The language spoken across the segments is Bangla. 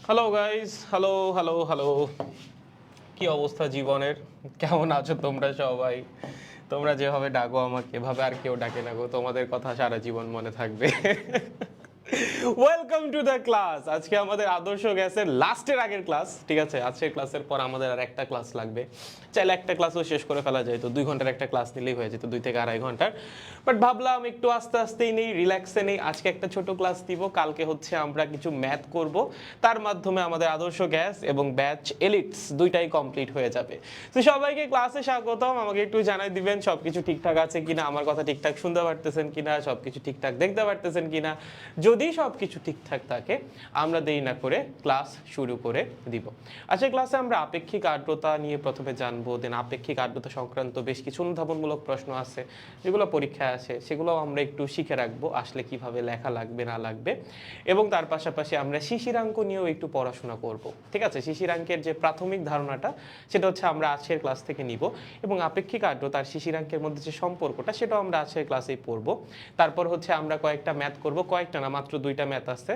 Hello guys, hello hello hello. কি অবস্থা জীবনের? কেমন আছো তোমরা সবাই? তোমরা যেভাবে ডাকো আমাকে এভাবে আর কেউ ডাকে না গো। তোমাদের কথা সারা জীবন মনে থাকবে। Welcome to the class. আজকে আমাদের আদর্শ গ্যাসের লাস্টের আগের ক্লাস, ঠিক আছে? আজকের ক্লাসের পর আমাদের আর একটা ক্লাস লাগবে। চাইলে একটা ক্লাসও শেষ করে ফেলা যায়, তো 2 ঘন্টার একটা ক্লাস নিলেই হয়ে যেত, 2 থেকে 2.5 ঘন্টার। বাট ভাবলাম একটু আস্তে আস্তেই নেই, রিল্যাক্সে নেই। আজকে একটা ছোট ক্লাস দিব, কালকে হচ্ছে আমরা কিছু ম্যাথ করব, তার মাধ্যমে আমাদের আদর্শ গ্যাস এবং ব্যাচ এলিটস দুইটাই কমপ্লিট হয়ে যাবে। তো সবাইকে ক্লাসে স্বাগতম। আমাকে একটু জানাই দিবেন সবকিছু ঠিকঠাক আছে কিনা, আমার কথা ঠিকঠাক শুনতে পারতেছেন কিনা, সবকিছু ঠিকঠাক দেখতে পারতেছেন কিনা। যদি সবকিছু ঠিকঠাক থাকে আমরা দেরি না করে ক্লাস শুরু করে দিব। আজকের ক্লাসে আমরা আপেক্ষিক আর্দ্রতা নিয়ে প্রথমে জানবো, দেন আপেক্ষিক আর্দ্রতা সংক্রান্ত বেশ কিছু অনুধাবনমূলক প্রশ্ন আছে যেগুলো পরীক্ষায় আসে, সেগুলো আমরা একটু শিখে রাখবো, আসলে কিভাবে লেখা লাগবে না লাগবে। এবং তার পাশাপাশি আমরা শিশিরাঙ্ক নিয়েও একটু পড়াশোনা করব, ঠিক আছে? শিশিরাঙ্কের যে প্রাথমিক ধারণাটা সেটা হচ্ছে আমরা আজকের ক্লাস থেকে নিব, এবং আপেক্ষিক আর্দ্রতা আর শিশিরাঙ্কের মধ্যে যে সম্পর্কটা সেটাও আমরা আজকের ক্লাসেই পড়ব। তারপর হচ্ছে আমরা কয়েকটা ম্যাথ করব, কয়েকটা না মাত্র 2টা ম্যাথ আছে,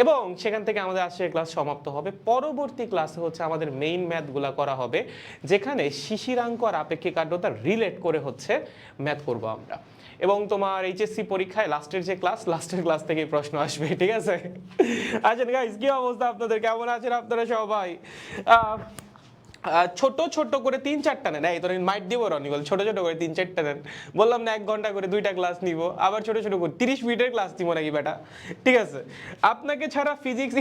এবং সেখান থেকে আমাদের আজকের ক্লাস সমাপ্ত হবে। পরবর্তী ক্লাসে হচ্ছে আমাদের মেইন ম্যাথগুলো করা হবে, যেখানে শিশিরাঙ্ক আর আপেক্ষিক আর্দ্রতা রিলেট করে হচ্ছে ম্যাথ করব আমরা। এবং তোমার এইচএসসি পরীক্ষায় লাস্টের ক্লাস থেকে প্রশ্ন আসবে, ঠিক আছে? আচ্ছা গাইস, কি অবস্থা আপনাদের? কেমন আছেন আপনারা সবাই? ছোট ছোট করে 3-4টা নেন। এই তোর মাইট দিব রনিগল, ছোট ছোট করে 3-4টা নেন। বললাম না 1 ঘন্টা করে 2টা ক্লাস নিব, আবার ছোট ছোট করে 30 মিনিটের ক্লাস দিব নাকি বেটা? ঠিক আছে, আপনাকে ছাড়া ফিজিক্স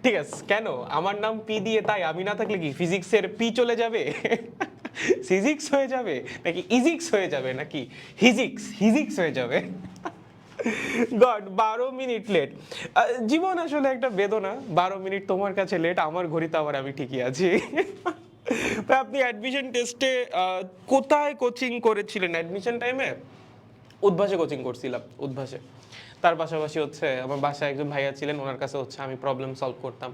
ঠিক আছে। কেন আমার নাম পি দিয়ে, তাই আমি না থাকলে কি ফিজিক্সের পি চলে যাবে? ফিজিক্স হয়ে যাবে নাকি ইজিক্স হয়ে যাবে নাকি হিজিক্স হয়ে যাবে? God, 12 minute late. জীবন আসলে একটা বেদনা। 12 মিনিট তোমার কাছে লেট, আমার ঘড়িতে আবার আমি ঠিকই আছি। তো আপনি অ্যাডমিশন টেস্টে কোথায় কোচিং করেছিলেন? অ্যাডমিশন টাইমে উদ্ভাসে কোচিং করছিলাম, উদ্ভাসে। তার পাশাপাশি হচ্ছে আমার বাসায় একজন ভাইয়া ছিলেন, ওনার কাছে হচ্ছে আমি প্রবলেম সলভ করতাম।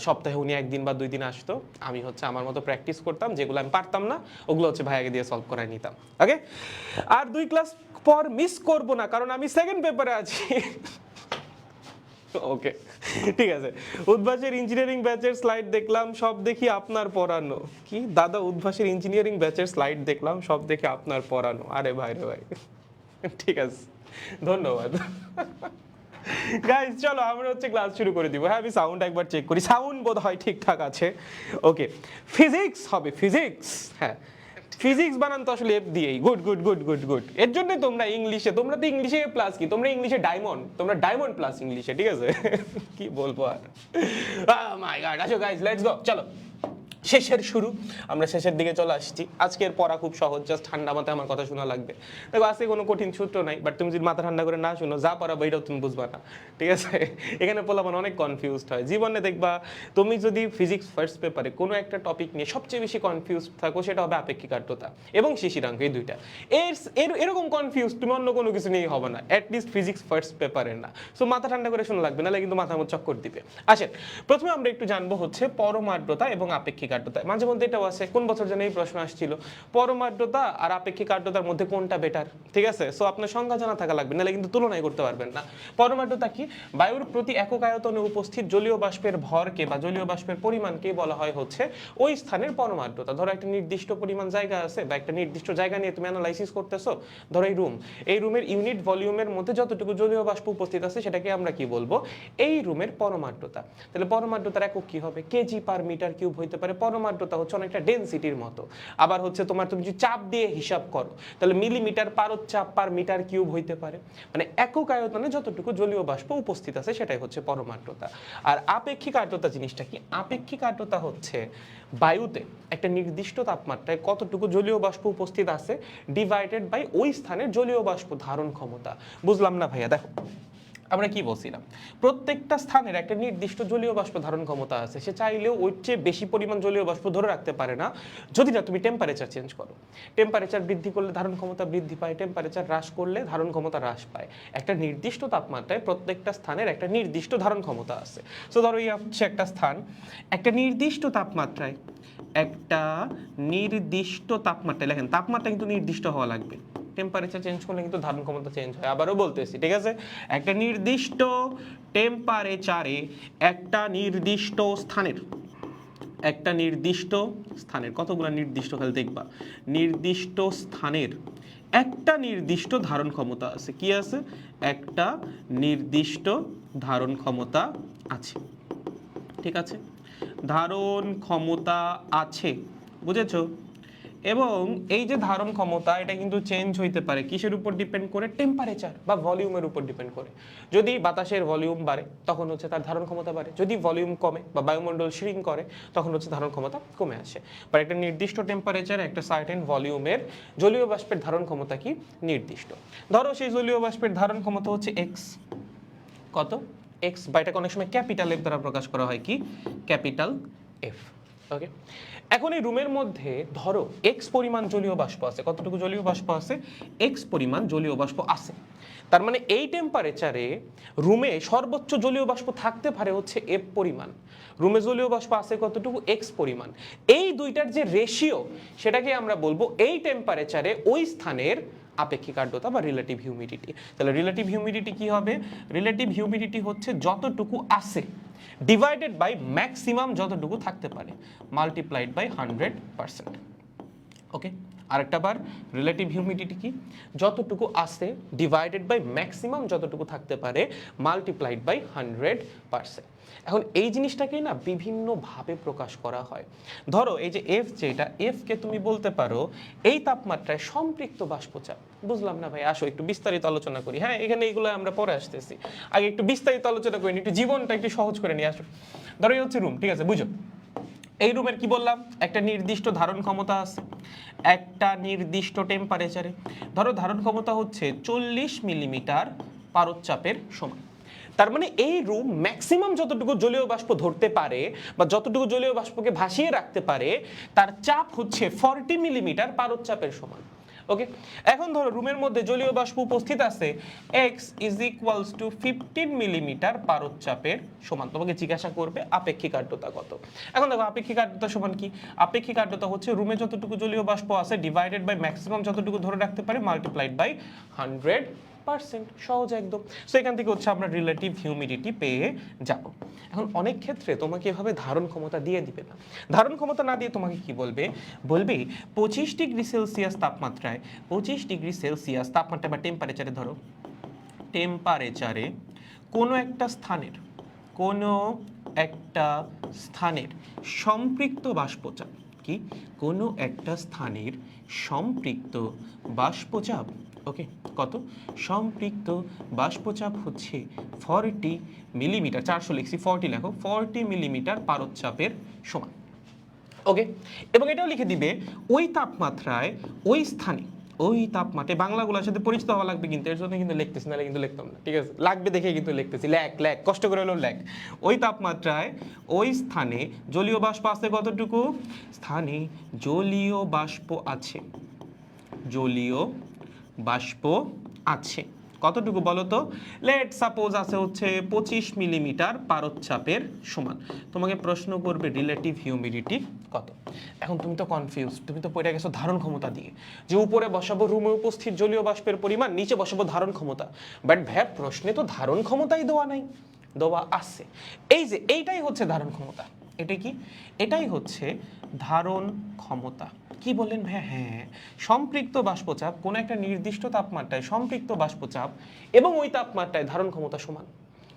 সপ্তাহে উনি 1 দিন বা 2 দিন আসতো, আমি হচ্ছে আমার মতো প্র্যাকটিস করতাম, যেগুলো আমি পারতাম না ওগুলো হচ্ছে ভাইয়াকে দিয়ে সলভ করাই নিতাম। ওকে, আর 2 ক্লাস পর মিস করব না, কারণ আমি সেকেন্ড পেপারে আছি। ওকে, ঠিক আছে। উদ্ভাসের ইঞ্জিনিয়ারিং ব্যাচের স্লাইড দেখলাম, সব দেখি আপনার পড়ানো। কি দাদা, উদ্ভাসের ইঞ্জিনিয়ারিং ব্যাচের স্লাইড দেখলাম, সব দেখি আপনার পড়ানো? আরে ভাই রে ভাই, ঠিক আছে, ধন্যবাদ। গাইস চলো আমরা হচ্ছে ক্লাস শুরু করে দিব। হ্যাঁ, আমি সাউন্ড একবার চেক করি, সাউন্ড বোধহয় ঠিকঠাক আছে। ওকে, ফিজিক্স হবে, ফিজিক্স। হ্যাঁ, ফিজিক্স বানান তো আসলে এফ দিয়েই। Good good good good good. এর জন্য তোমরা ইংলিশে, তোমরা তো ইংলিশে প্লাস, কি তোমরা ইংলিশে ডায়মন্ড, তোমরা ডায়মন্ড প্লাস ইংলিশে, ঠিক আছে? কি বলবো আর। মাই গড, আসো গাইস, লেটস গো, চলো। শেষের শুরু, আমরা শেষের দিকে চলে আসছি। আজকের পড়া খুব সহজ, জাস্ট ঠান্ডা মাথায় আমার কথা শোনা লাগবে। দেখো আজকে কোনো কঠিন সূত্র নাই, বাট তুমি যদি মাথা ঠান্ডা করে না শুনো, যা পড়াবো এটাও তুমি বুঝবা না, ঠিক আছে? এখানে পোলাপান অনেক কনফিউজড হয়। জীবনে দেখবা তুমি যদি ফিজিক্স ফার্স্ট পেপারে কোনো একটা টপিক নিয়ে সবচেয়ে বেশি কনফিউজ থাকো, সেটা হবে আপেক্ষিক আর্দ্রতা এবং শিশিরাঙ্ক, এই দুইটা। এরকম কনফিউজ তুমি অন্য কোনো কিছু নিয়েই হবে না, অ্যাটলিস্ট ফিজিক্স ফার্স্ট পেপারের না। সো মাথা ঠান্ডা করে শোনা লাগবে, নাহলে কিন্তু মাথার মধ্যে চক্কর দিবে। আসেন, প্রথমে আমরা একটু জানবো হচ্ছে পরম আর্দ্রতা এবং আপেক্ষিক আর্দ্রতা। মাঝে মধ্যে এটাও আছে, কোন বছর যেন এই প্রশ্ন আসছিল, পরম আর্দ্রতা আর আপেক্ষিক আর্দ্রতার মধ্যে কোনটা বেটার, ঠিক আছে? সো আপনার সংজ্ঞা জানা থাকা লাগবে, নাহলে কিন্তু তুলনাই করতে পারবেন না। পরম আর্দ্রতা কি? বায়ুর প্রতি একক আয়তনে উপস্থিত জলীয় বাষ্পের ভরকে বা জলীয় বাষ্পের পরিমাণকে বলা হয় হচ্ছে ওই স্থানের পরম আর্দ্রতা। ধরো একটা নির্দিষ্ট পরিমাণ জায়গা আছে, বা একটা নির্দিষ্ট জায়গা নিয়ে তুমি অ্যানালাইসিস করতেছো। ধরো এই রুমের ইউনিট ভলিউমের মধ্যে যতটুকু জলীয় বাষ্প উপস্থিত আছে সেটাকে আমরা কি বলবো? এই রুমের পরম আর্দ্রতা। তাহলে পরম আর্দ্রতার একক কি হবে? কেজি পার মিটার কিউব হইতে পারে। পরম আর্দ্রতা হচ্ছে অনেকটা ডেনসিটির মতো। আবার হচ্ছে তুমি যদি চাপ দিয়ে হিসাব করো, তাহলে মিলিমিটার চাপ পার মিটার কিউব হইতে পারে। মানে একক আয়তনে যতটুকু জলীয় বাষ্প উপস্থিত আছে সেটাই হচ্ছে পরম আর্দ্রতা। আর আপেক্ষিক আর্দ্রতা জিনিসটা কি? আপেক্ষিক আর্দ্রতা হচ্ছে বায়ুতে একটা নির্দিষ্ট তাপমাত্রায় কতটুকু জলীয় বাষ্প উপস্থিত আছে ডিভাইডেড বাই ওই স্থানের জলীয় বাষ্প ধারণ ক্ষমতা। বুঝলাম না ভাইয়া? দেখো আমরা কি বলছিলাম, প্রত্যেকটা স্থানের একটা নির্দিষ্ট জলীয় বাষ্প ধারণ ক্ষমতা আছে। সে চাইলেও ওর চেয়ে বেশি পরিমাণ জলীয় বাষ্প ধরে রাখতে পারে না, যদি না তুমি টেম্পারেচার চেঞ্জ করো। টেম্পারেচার বৃদ্ধি করলে ধারণ ক্ষমতা বৃদ্ধি পায়, টেম্পারেচার হ্রাস করলে ধারণ ক্ষমতা হ্রাস পায়। একটা নির্দিষ্ট তাপমাত্রায় প্রত্যেকটা স্থানের একটা নির্দিষ্ট ধারণ ক্ষমতা আছে। সো ধরো এই হচ্ছে একটা স্থান, একটা নির্দিষ্ট তাপমাত্রায় লেখেন, তাপমাত্রা কিন্তু নির্দিষ্ট হওয়া লাগবে। টেম্পারেচার চেঞ্জ করলে কিন্তু ধারণ ক্ষমতা চেঞ্জ হয়। আবারও বলতেছি, ঠিক আছে, একটা নির্দিষ্ট টেম্পারেচারে একটা নির্দিষ্ট স্থানের কতগুলো নির্দিষ্ট খালি দেখবা, নির্দিষ্ট স্থানের একটা নির্দিষ্ট ধারণ ক্ষমতা আছে। কি আছে? একটা নির্দিষ্ট ধারণ ক্ষমতা আছে। ঠিক আছে, ধারণ ক্ষমতা আছে, বুঝেছো? এবং এই যে ধারণ ক্ষমতা, এটা কিন্তু চেঞ্জ হইতে পারে কিসের উপর ডিপেন্ড করে? টেম্পারেচার বা ভলিউমের উপর ডিপেন্ড করে। যদি বাতাসের ভলিউম বাড়ে তখন হচ্ছে তার ধারণ ক্ষমতা বাড়ে, যদি ভলিউম কমে বা বায়ুমণ্ডল শ্রিঙ্ক করে তখন হচ্ছে ধারণ ক্ষমতা কমে আসে। বা একটা নির্দিষ্ট টেম্পারেচারে একটা সার্টেন ভলিউমের জলীয় বাষ্পের ধারণ ক্ষমতা কি নির্দিষ্ট। ধরো সেই জলীয় বাষ্পের ধারণ ক্ষমতা হচ্ছে এক্স, কত? এক্স, বা এটাকে অনেক সময় ক্যাপিটাল এফ দ্বারা প্রকাশ করা হয়, কি ক্যাপিটাল এফ। ওকে, এখন এই রুমের মধ্যে ধরো এক্স পরিমাণ জলীয় বাষ্প আছে। কতটুকু জলীয় বাষ্প আছে? এক্স পরিমাণ জলীয় বাষ্প আছে। তার মানে এই টেম্পারেচারে রুমে সর্বোচ্চ জলীয় বাষ্প থাকতে পারে হচ্ছে এফ পরিমাণ। রুমে জলীয় বাষ্প আছে কতটুকু? এক্স পরিমাণ। এই দুইটার যে রেশিও, সেটাকে আমরা বলবো এই টেম্পারেচারে ওই স্থানের আপেক্ষিক আর্দ্রতা বা রিলেটিভ হিউমিডিটি। তাহলে রিলেটিভ হিউমিডিটি কি হবে? রিলেটিভ হিউমিডিটি হচ্ছে যতটুকু আছে ডিভাইডেড বাই ম্যাক্সিমাম যতটুকু থাকতে পারে মাল্টিপ্লাইড বাই 100%। ওকে, আরেকটা বার, রিলেটিভ হিউমিডিটি কি? যতটুকু আছে ডিভাইডেড বাই ম্যাক্সিমাম যতটুকু থাকতে পারে মাল্টিপ্লাইড বাই 100%। এখন এই জিনিসটাকেই না বিভিন্নভাবে প্রকাশ করা হয়। ধরো এই যে এফ, যেটা এফকে তুমি বলতে পারো এই তাপমাত্রায় সম্পৃক্ত বাষ্পচাপ। বুঝলাম না ভাই, আসো একটু বিস্তারিত আলোচনা করি। হ্যাঁ, এখানে এইগুলো আমরা পরে আসতেছি, আগে একটু বিস্তারিত আলোচনা করি, একটু জীবনটা একটু সহজ করে নিয়ে আসো। ধরো এই হচ্ছে রুম, ঠিক আছে, বুঝো এই রুমের কি বললাম? একটা নির্দিষ্ট ধারণ ক্ষমতা আছে একটা নির্দিষ্ট টেম্পারেচারে। ধরো ধারণ ক্ষমতা হচ্ছে 40 মিলিমিটার পারদচাপের সমান। তার মানে এই রুম ম্যাক্সিমাম যতটুকু জলীয় বাষ্প ধরতে পারে বা যতটুকু জলীয় বাষ্পকে ভাসিয়ে রাখতে পারে, তার চাপ হচ্ছে 40 মিলিমিটার পারদচাপের সমান। ওকে, এখন ধরো রুমের মধ্যে জলীয় বাষ্প উপস্থিত আছে x is equals to 15 millimetre পারদচাপের সমান। তোমাকে জিজ্ঞাসা করবে আপেক্ষিক আর্দ্রতা কত। এখন দেখো আপেক্ষিক আর্দ্রতা সমান কি? আপেক্ষিক আর্দ্রতা হচ্ছে রুমে যতটুকু জলীয় বাষ্প আছে ডিভাইডেড বাই ম্যাক্সিমাম যতটুকু ধরে রাখতে পারে মাল্টিপ্লাইড বাই 100%। সহজ একদম। সো এখান থেকে হচ্ছে আমরা রিলেটিভ হিউমিডিটি পেয়ে যাব। এখন অনেক ক্ষেত্রে তোমাকে এভাবে ধারণ ক্ষমতা দিয়ে দিবে না। ধারণ ক্ষমতা না দিয়ে তোমাকে কি বলবে? বলবে 25 ডিগ্রি সেলসিয়াস তাপমাত্রায়, 25 ডিগ্রি সেলসিয়াস তাপমাত্রা বা টেম্পারেচারে, ধরো টেম্পারেচারে কোনো একটা স্থানের সম্পৃক্ত বাষ্পচাপ, কি কোনো একটা স্থানের সম্পৃক্ত বাষ্পচাপ, ওকে, কত? সম্পৃক্ত বাষ্পচাপ হচ্ছে 40 মিলিমিটার, 400 লিখছি, 40 লেখো, 40 মিলিমিটার পারদচাপের সমান। ওকে, এবং এটাও লিখে দিবে ওই তাপমাত্রায় ওই স্থানে, ওই তাপমাত্রায়, বাংলাগুলোর সাথে পরিচিত হওয়া লাগবে কিন্তু, এর জন্য কিন্তু লিখতেছি, নাহলে কিন্তু লিখতাম না, ঠিক আছে? লাগবে দেখে কিন্তু লিখতেছি, ল্যাক কষ্ট করে হলেও ল্যাক। ওই তাপমাত্রায় ওই স্থানে জলীয় বাষ্প আছে কতটুকু? স্থানে জলীয় বাষ্প আছে, জলীয় বাষ্প আছে কতটুকু বলো তো? লেট সাপোজ আছে হচ্ছে 25 মিলিমিটার পারদচাপের সমান। তোমাকে প্রশ্ন করবে রিলেটিভ হিউমিডিটি কত। এখন তুমি তো কনফিউজ, তুমি তো পড়ে গেছো ধারণ ক্ষমতা দিয়ে, যে উপরে বসাবো রুমে উপস্থিত জলীয় বাষ্পের পরিমাণ, নিচে বসাবো ধারণ ক্ষমতা। বাট ভাই প্রশ্নে তো ধারণ ক্ষমতাই দেওয়া নাই, দেওয়া আছে এই যে এইটাই হচ্ছে ধারণ ক্ষমতা। এটা কি? এটাই হচ্ছে ধারণ ক্ষমতা। কি বললেন ভাই? হ্যাঁ, সম্পৃক্ত বাষ্পচাপ কোনো একটা নির্দিষ্ট তাপমাত্রায় সম্পৃক্ত বাষ্পচাপ এবং ওই তাপমাত্রায় ধারণ ক্ষমতা সমান।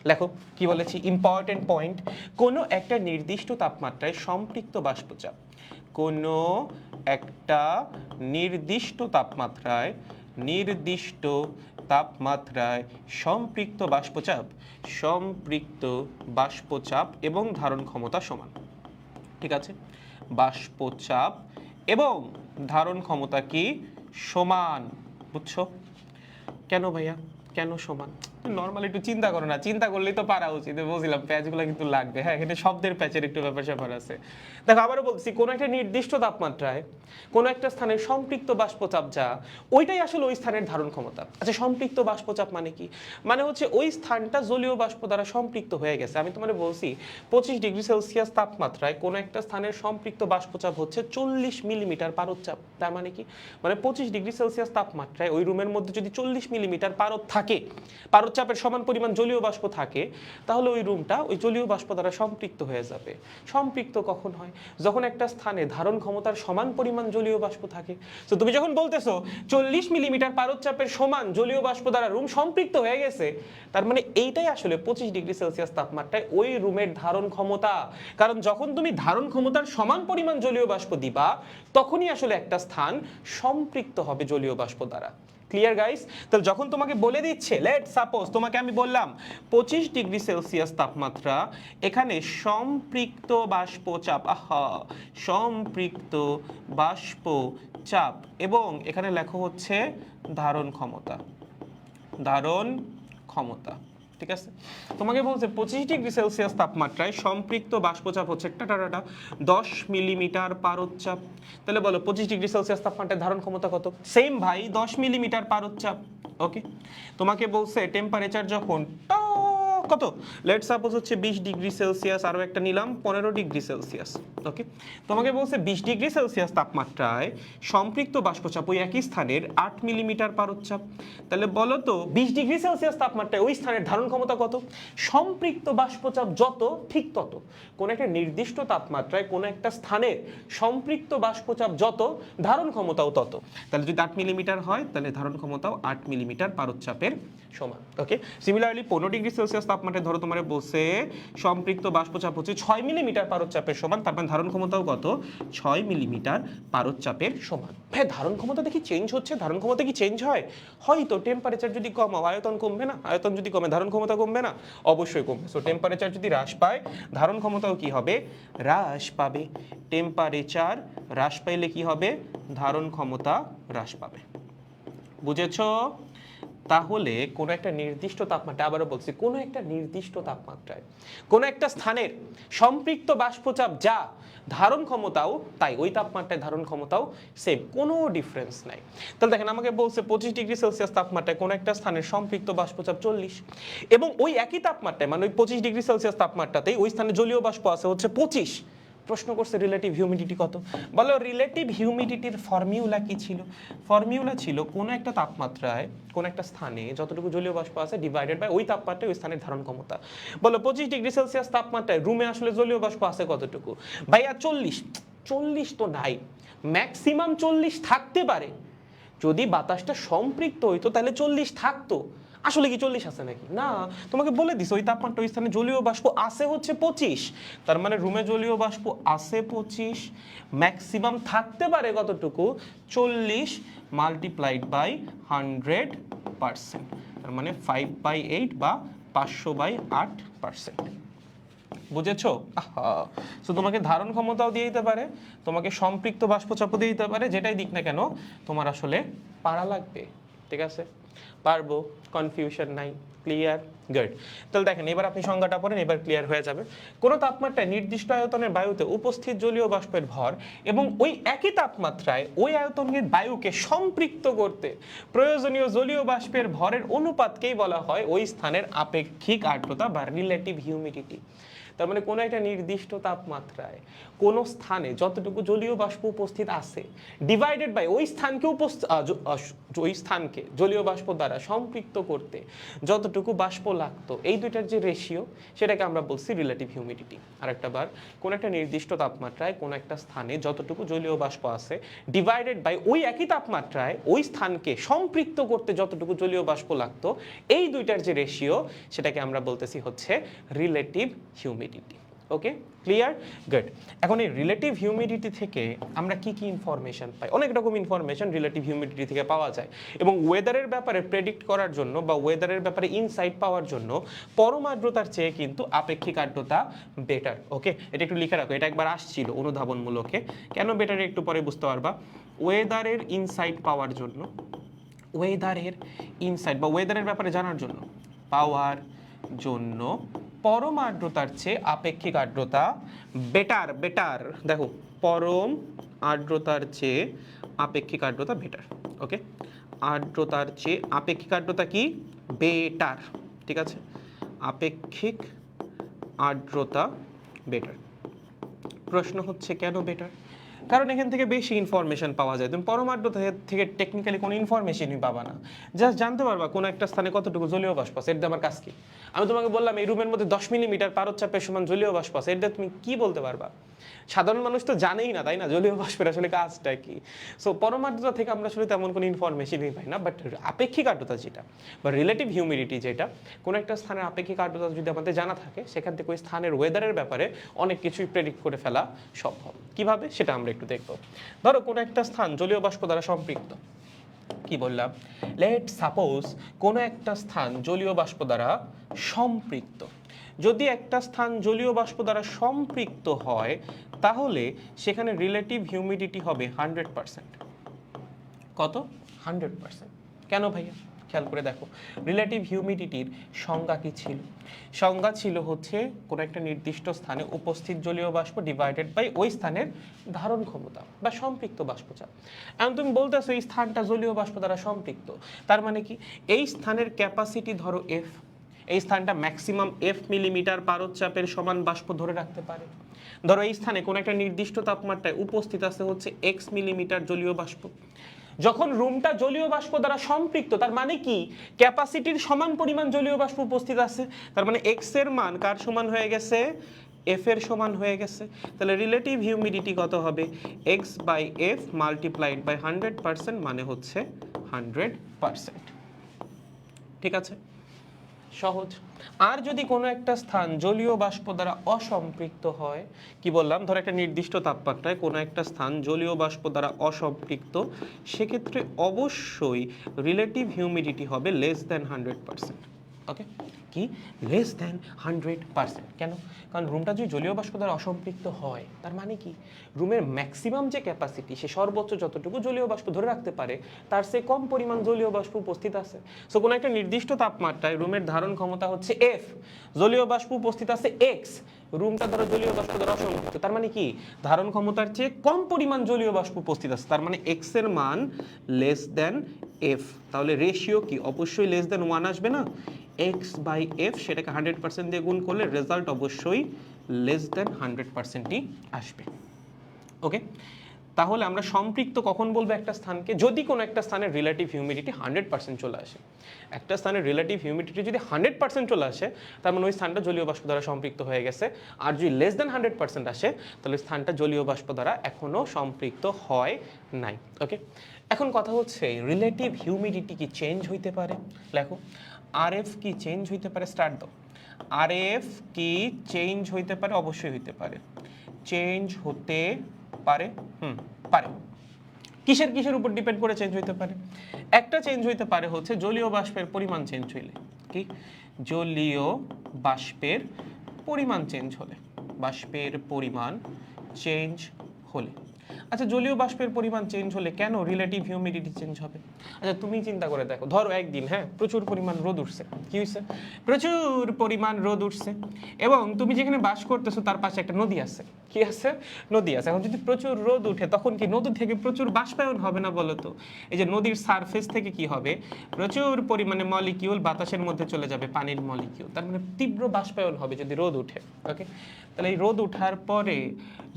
লেখো কি বলেছি, ইম্পর্টেন্ট পয়েন্ট। কোনো একটা নির্দিষ্ট তাপমাত্রায় সম্পৃক্ত বাষ্পচাপ, কোনো একটা নির্দিষ্ট তাপমাত্রায় সম্পৃক্ত বাষ্পচাপ এবং ধারণ ক্ষমতা সমান। ঠিক আছে, বাষ্পচাপ এবং ধারণ ক্ষমতা কি সমান। বুঝছো? কেন ভাইয়া, কেন সমান? নরমালি একটু চিন্তা করো না, চিন্তা করলেই তো পারা উচিত, বুঝলাম প্যাচগুলো কিন্তু লাগবে। হ্যাঁ, এখানে শব্দের প্যাচের একটু ব্যাপার স্যাপার আছে। দেখো আবারও বলছি, কোনো একটা নির্দিষ্ট তাপমাত্রায় কোনো একটা স্থানের সম্পৃক্ত বাষ্পচাপ যা, ওইটাই আসলে ওই স্থানের ধারণ ক্ষমতা। আচ্ছা, সম্পৃক্ত বাষ্পচাপ মানে কি? মানে হচ্ছে ওই স্থানটা জলীয় বাষ্প দ্বারা সম্পৃক্ত হয়ে গেছে। আমি তোমাদের বলছি 25 ডিগ্রি সেলসিয়াস তাপমাত্রায় কোনো একটা স্থানের সম্পৃক্ত বাষ্পচাপ হচ্ছে 40 মিলিমিটার পারদচাপ। তার মানে কি? মানে 25 ডিগ্রি সেলসিয়াস তাপমাত্রায় ওই রুমের মধ্যে যদি 40 মিলিমিটার পারদ থাকে, পারদচাপের সমান পরিমাণ জলীয় বাষ্প থাকে, তাহলে ওই রুমটা ওই জলীয় বাষ্প দ্বারা সম্পৃক্ত হয়ে যাবে। সম্পৃক্ত কখন হয়? যখন একটা স্থানে ধারণ ক্ষমতার সমান পরিমাণ জলীয় বাষ্প থাকে। তো তুমি যখন বলতেছো 40 মিলিমিটার পারদচাপের সমান জলীয় বাষ্প দ্বারা রুম সম্পৃক্ত হয়ে গেছে, তার মানে এইটাই আসলে 25 ডিগ্রি সেলসিয়াস তাপমাত্রায় ওই রুমের ধারণ ক্ষমতা। কারণ যখন তুমি ধারণ ক্ষমতার সমান পরিমাণ জলীয় বাষ্প দিবা, তখনই আসলে একটা স্থান সম্পৃক্ত হবে জলীয় বাষ্প দ্বারা। Clear guys? তাহলে যখন তোমাকে বলে দিচ্ছে, লেট সাপোজ তোমাকে আমি বললাম 25 ডিগ্রি সেলসিয়াস তাপমাত্রা, এখানে সম্পৃক্ত বাষ্পচাপ, সম্পৃক্ত বাষ্পচাপ, এবং এখানে লেখা হচ্ছে ধারণ ক্ষমতা, ধারণ ক্ষমতা। ঠিক আছে, তোমাকে বলছে 25 ডিগ্রি সেলসিয়াস তাপমাত্রায় সম্পৃক্ত বাষ্পচাপ হচ্ছে 10 মিলিমিটার পারদচাপ। তাহলে বলো 25 ডিগ্রি সেলসিয়াস তাপমাত্রায় ধারণ ক্ষমতা কত? সেম ভাই, 10 মিলিমিটার পারদচাপ। ওকে, তোমাকে বলছে টেম্পারেচার যখন কত, লেট সাপোজ হচ্ছে 20 ডিগ্রি সেলসিয়াস, আরও একটা নিলাম 15 ডিগ্রি সেলসিয়াস। ওকে, তোমাকে বলছে 20 ডিগ্রি সেলসিয়াস তাপমাত্রায় সম্পৃক্ত বাষ্পচাপ ওই একই স্থানের 8 মিলিমিটার পারদচাপ। তাহলে বলো তো 20 ডিগ্রি সেলসিয়াস তাপমাত্রায় ওই স্থানের ধারণ ক্ষমতা কত? সম্পৃক্ত বাষ্পচাপ যত, ঠিক তত। কোন একটা নির্দিষ্ট তাপমাত্রায় কোন একটা স্থানের সম্পৃক্ত বাষ্পচাপ যত, ধারণ ক্ষমতাও তত। তাহলে যদি 8 মিলিমিটার হয়, তাহলে ধারণ ক্ষমতাও 8 মিলিমিটার পারদচাপের সমান। ওকে, সিমিলারলি 15 ডিগ্রি সেলসিয়াস তাপমাত্রায় ধরো তোমার বলছে সম্পৃক্ত বাষ্পচাপ হচ্ছে 6 মিলিমিটার পারদচাপের সমান, তার মানে ধারণ ক্ষমতাও কত? 6 মিলিমিটার পারদচাপের সমান। ভাই ধারণ ক্ষমতা দেখি চেঞ্জ হচ্ছে, ধারণ ক্ষমতা কি চেঞ্জ হয়? হয়তো টেম্পারেচার যদি কমাও আয়তন কমবে না? আয়তন যদি কমে ধারণ ক্ষমতা কমবে না? অবশ্যই কমবে। সো টেম্পারেচার যদি হ্রাস পায়, ধারণ ক্ষমতাও কি হবে? হ্রাস পাবে। টেম্পারেচার হ্রাস পাইলে কি হবে? ধারণ ক্ষমতা হ্রাস পাবে। বুঝেছো? তাহলে কোনো একটা নির্দিষ্ট তাপমাত্রা, আবারও বলছি, কোনো একটা নির্দিষ্ট তাপমাত্রায় কোনো একটা স্থানের সম্পৃক্ত বাষ্পচাপ যা, ধারণ ক্ষমতাও তাই, ওই তাপমাত্রায় ধারণ ক্ষমতাও সেম, কোনো ডিফারেন্স নাই। তাহলে দেখেন আমাকে বলছে 25 ডিগ্রি সেলসিয়াস তাপমাত্রায় কোনো একটা স্থানের সম্পৃক্ত বাষ্পচাপ 40, এবং ওই একই তাপমাত্রায় মানে ওই 25 ডিগ্রি সেলসিয়াস তাপমাত্রাতেই ওই স্থানে জলীয় বাষ্প আছে হচ্ছে 25। প্রশ্ন করছে রিলেটিভ হিউমিডিটি কত। বলো রিলেটিভ হিউমিডিটির ফর্মিউলা কি ছিল? ফর্মিউলা ছিল কোনো একটা তাপমাত্রায় কোনো একটা স্থানে যতটুকু জলীয় বাষ্প আছে ডিভাইডেড বাই ওই তাপমাত্রায় ওই স্থানের ধারণ ক্ষমতা। বলো 25 ডিগ্রি সেলসিয়াস তাপমাত্রায় রুমে আসলে জলীয় বাষ্প আছে কতটুকু? ভাইয়া 40 তো নাই, ম্যাক্সিমাম 40 থাকতে পারে। যদি বাতাসটা সম্পৃক্ত হইতো তাহলে 40 থাকতো। আসলে কি 40 আছে নাকি? না, তোমাকে বলে দিস ওই তাপমাত্রা ওই স্থানে জলীয় বাষ্প আছে হচ্ছে 25, তার মানে রুমে জলীয় বাষ্প আছে 25, ম্যাক্সিমাম থাকতে পারে কতটুকু? 40 মাল্টিপ্লাইড বাই 100%, তার মানে 5/8 বা 500/8%। বুঝেছো? সো তোমাকে ধারণ ক্ষমতাও দিয়ে দিতে পারে, তোমাকে সম্পৃক্ত বাষ্পচাপও দিয়ে দিতে পারে, যেটাই দিক না কেন তোমার আসলে পারা লাগবে। ঠিক আছে, পারবো, কনফিউশন নাই। ক্লিয়ার? গুড। তাহলে দেখেন এবার আপনি সংজ্ঞাটা পড়েন, এবার ক্লিয়ার হয়ে যাবে। কোনো তাপমাত্রায় নির্দিষ্ট আয়তনের বায়ুতে উপস্থিত জলীয় বাষ্পের ভর এবং ওই একই তাপমাত্রায় ওই আয়তনের বায়ুকে সম্পৃক্ত করতে প্রয়োজনীয় জলীয় বাষ্পের ভরের অনুপাতকেই বলা হয় ওই স্থানের আপেক্ষিক আর্দ্রতা বা রিলেটিভ হিউমিডিটি। তার মানে কোনো একটা নির্দিষ্ট তাপমাত্রায় কোনো স্থানে যতটুকু জলীয় বাষ্প উপস্থিত আছে ডিভাইডেড বাই ওই স্থানকে ওই স্থানকে জলীয় বাষ্প দ্বারা সম্পৃক্ত করতে যতটুকু বাষ্প লাগতো, এই দুইটার যে রেশিও সেটাকে আমরা বলছি রিলেটিভ হিউমিডিটি। আরেকটা বার, কোনো একটা নির্দিষ্ট তাপমাত্রায় কোনো একটা স্থানে যতটুকু জলীয় বাষ্প আছে ডিভাইডেড বাই ওই একই তাপমাত্রায় ওই স্থানকে সম্পৃক্ত করতে যতটুকু জলীয় বাষ্প লাগতো, এই দুইটার যে রেশিও সেটাকে আমরা বলতেছি হচ্ছে রিলেটিভ হিউমিডিটি। ওকে, ক্লিয়ার? গুড। এখন এই রিলেটিভ হিউমিডিটি থেকে আমরা কি কি ইনফরমেশন পাই? অনেক রকম ইনফরমেশন রিলেটিভ হিউমিডিটি থেকে পাওয়া যায়, এবং ওয়েদারের ব্যাপারে প্রেডিক্ট করার জন্য বা ওয়েদারের ব্যাপারে ইনসাইট পাওয়ার জন্য পরম আর্দ্রতার চেয়ে কিন্তু আপেক্ষিক আর্দ্রতা বেটার। ওকে, এটা একটু লিখে রাখো, এটা একবার আসছিল অনুধাবনমূলকে। কেন বেটার একটু পরে বুঝতে পারবা। ওয়েদারের ইনসাইট পাওয়ার জন্য, ওয়েদারের ইনসাইট বা ওয়েদারের ব্যাপারে জানার জন্য পাওয়ার জন্য পরম আর্দ্রতার চেয়ে আপেক্ষিক আর্দ্রতা বেটার। বেটার দেখো, পরম আর্দ্রতার চেয়ে আপেক্ষিক আর্দ্রতা বেটার। ওকে, আর্দ্রতার চেয়ে আপেক্ষিক আর্দ্রতা কি? বেটার। ঠিক আছে, আপেক্ষিক আর্দ্রতা বেটার। প্রশ্ন হচ্ছে কেন বেটার? কারণ এখান থেকে বেশি ইনফরমেশন পাওয়া যায়। তুমি পরম আর্দ্রতা থেকে টেকনিক্যালি কোনো ইনফরমেশনই পাবা না, জাস্ট জানতে পারবা কোন একটা স্থানে কতটুকু জলীয় বাষ্প আছে। এর দিয়ে আমার কাজ কি? আমি তোমাকে বললাম এই রুমের মধ্যে 10 মিলিমিটার পারদচাপের সমান জলীয় বাষ্প আছে, এর দিয়ে তুমি কি বলতে পারবা? সাধারণ মানুষ তো জানেই না, তাই না, জলীয় বাষ্পের আসলে কাজটা কি। সো পরম আর্দ্রতা থেকে আমরা আসলে তেমন কোনো ইনফরমেশনই পাই না। বাট আপেক্ষিক আর্দ্রতা যেটা বা রিলেটিভ হিউমিডিটি যেটা, কোনো একটা স্থানের আপেক্ষিক আর্দ্রতা যদি আমাদের জানা থাকে, সেখান থেকে ওই স্থানের ওয়েদারের ব্যাপারে অনেক কিছুই প্রেডিক্ট করে ফেলা সম্ভব। কিভাবে সেটা আমরা একটু দেখব। ধরো কোনো একটা স্থান জলীয় বাষ্প দ্বারা সম্পৃক্ত। কি বললাম? লেট সাপোজ কোনো একটা স্থান জলীয় বাষ্প দ্বারা সম্পৃক্ত। যদি একটা স্থান জলীয় বাষ্প দ্বারা সম্পৃক্ত হয়, তাহলে সেখানে রিলেটিভ হিউমিডিটি হবে 100%। কত? 100%। কেন ভাইয়া? খেয়াল করে দেখো, রিলেটিভ হিউমিডিটির সংজ্ঞা কি ছিল? সংজ্ঞা ছিল হচ্ছে কোনো একটা নির্দিষ্ট স্থানে উপস্থিত জলীয় বাষ্প ডিভাইডেড বাই ওই স্থানের ধারণ ক্ষমতা বা সম্পৃক্ত বাষ্পচাপ। এখন তুমি বলতেছো এই স্থানটা জলীয় বাষ্প দ্বারা সম্পৃক্ত, তার মানে কি এই স্থানের ক্যাপাসিটি ধরো এফ, এই স্থানটা ম্যাক্সিমাম এফ মিলিমিটার পারদচাপের সমান বাষ্প ধরে রাখতে পারে। ধরো এই স্থানে কোনো একটা নির্দিষ্ট তাপমাত্রায় উপস্থিত আছে হচ্ছে এক্স মিলিমিটার জলীয় বাষ্প। যখন রুমটা জলীয় বাষ্প দ্বারা সম্পৃক্ত, তার মানে কি ক্যাপাসিটির সমান পরিমাণ জলীয় বাষ্প উপস্থিত আছে। তার মানে এক্স এর মান কার সমান হয়ে গেছে? এফ এর সমান হয়ে গেছে। তাহলে রিলেটিভ হিউমিডিটি কত হবে? X by F multiplied by 100%, মানে হচ্ছে 100%। ঠিক আছে, সহজ। আর যদি কোনো একটা স্থান জলীয় বাষ্প দ্বারা অসম্পৃক্ত হয়, কি বললাম, ধর একটা নির্দিষ্ট তাপমাত্রায় কোনো একটা স্থান জলীয় বাষ্প দ্বারা অসম্পৃক্ত, সেক্ষেত্রে অবশ্যই রিলেটিভ হিউমিডিটি হবে লেস দ্যান 100%। ওকে, কি লেস দ্যান 100%? কেন? কারণ রুমটা যদি জলীয় বাষ্প দ্বারা অসম্পৃক্ত হয়, তার মানে কি রুমের ম্যাক্সিমাম যে ক্যাপাসিটি, সে সর্বোচ্চ যতটুকু জলীয় বাষ্প ধরে রাখতে পারে, তার চেয়ে কম পরিমাণ জলীয় বাষ্প উপস্থিত আছে। সো কোনো একটা নির্দিষ্ট তাপমাত্রায় রুমের ধারণ ক্ষমতা হচ্ছে এফ, জলীয় বাষ্প উপস্থিত আছে এক্স, রুমটা ধরো জলীয় বাষ্প দ্বারা অসম্পৃক্ত, তার মানে কি ধারণ ক্ষমতার চেয়ে কম পরিমাণ জলীয় বাষ্প উপস্থিত আছে, তার মানে এক্স এর মান লেস দ্যান এফ। তাহলে রেশিও কি? অবশ্যই লেস দ্যান 1 আসবে না? এক্স বাই এফ, সেটাকে 100% দিয়ে গুণ করলে রেজাল্ট অবশ্যই লেস দ্যান 100%ই আসবে। ওকে, তাহলে আমরা সম্পৃক্ত কখন বলবো একটা স্থানকে? যদি কোনো একটা স্থানের রিলেটিভ হিউমিডিটি 100% চলে আসে। একটা স্থানের রিলেটিভ হিউমিডিটি যদি 100% চলে আসে, তার মানে ওই স্থানটা জলীয় বাষ্প দ্বারা সম্পৃক্ত হয়ে গেছে। আর যদি লেস দ্যান 100% আসে, তাহলে স্থানটা জলীয় বাষ্প দ্বারা এখনও সম্পৃক্ত হয় নাই। ওকে, এখন কথা হচ্ছে রিলেটিভ হিউমিডিটি কি চেঞ্জ হইতে পারে? লেখো, আরএফ কি চেঞ্জ হইতে পারে? স্টার্ট দাও। আরএফ কি চেঞ্জ হইতে পারে? অবশ্যই হইতে পারে, চেঞ্জ হতে পারে। পারে। কিসের কিসের উপর ডিপেন্ড করে চেঞ্জ হইতে পারে? একটা চেঞ্জ হইতে পারে হচ্ছে জলীয় বাষ্পের পরিমাণ চেঞ্জ হইলে। কি? জলীয় বাষ্পের পরিমাণ চেঞ্জ হলে, বাষ্পের পরিমাণ চেঞ্জ হলে। আচ্ছা, জলীয় বাষ্পের পরিমাণ চেঞ্জ হলে কেন রিলেটিভ হিউমিডিটি চেঞ্জ হবে? আচ্ছা তুমি চিন্তা করে দেখো, ধরো একদিন প্রচুর পরিমাণ রোদ উঠছে। কি হয়েছে? প্রচুর পরিমাণ রোদ উঠছে, এবং তুমি যেখানে বাস করতেছো তার পাশে একটা নদী আছে। কি আছে? নদী আছে। এখন যদি প্রচুর রোদ উঠে, তখন কি নদী থেকে প্রচুর বাষ্পায়ন হবে না বলো তো? এই যে নদীর সারফেস থেকে কি হবে? প্রচুর পরিমাণে মলিকিউল বাতাসের মধ্যে চলে যাবে, পানির মলিকিউল। তার মানে তীব্র বাষ্পায়ন হবে যদি রোদ উঠে। ওকে, তাহলে এই রোদ ওঠার পরে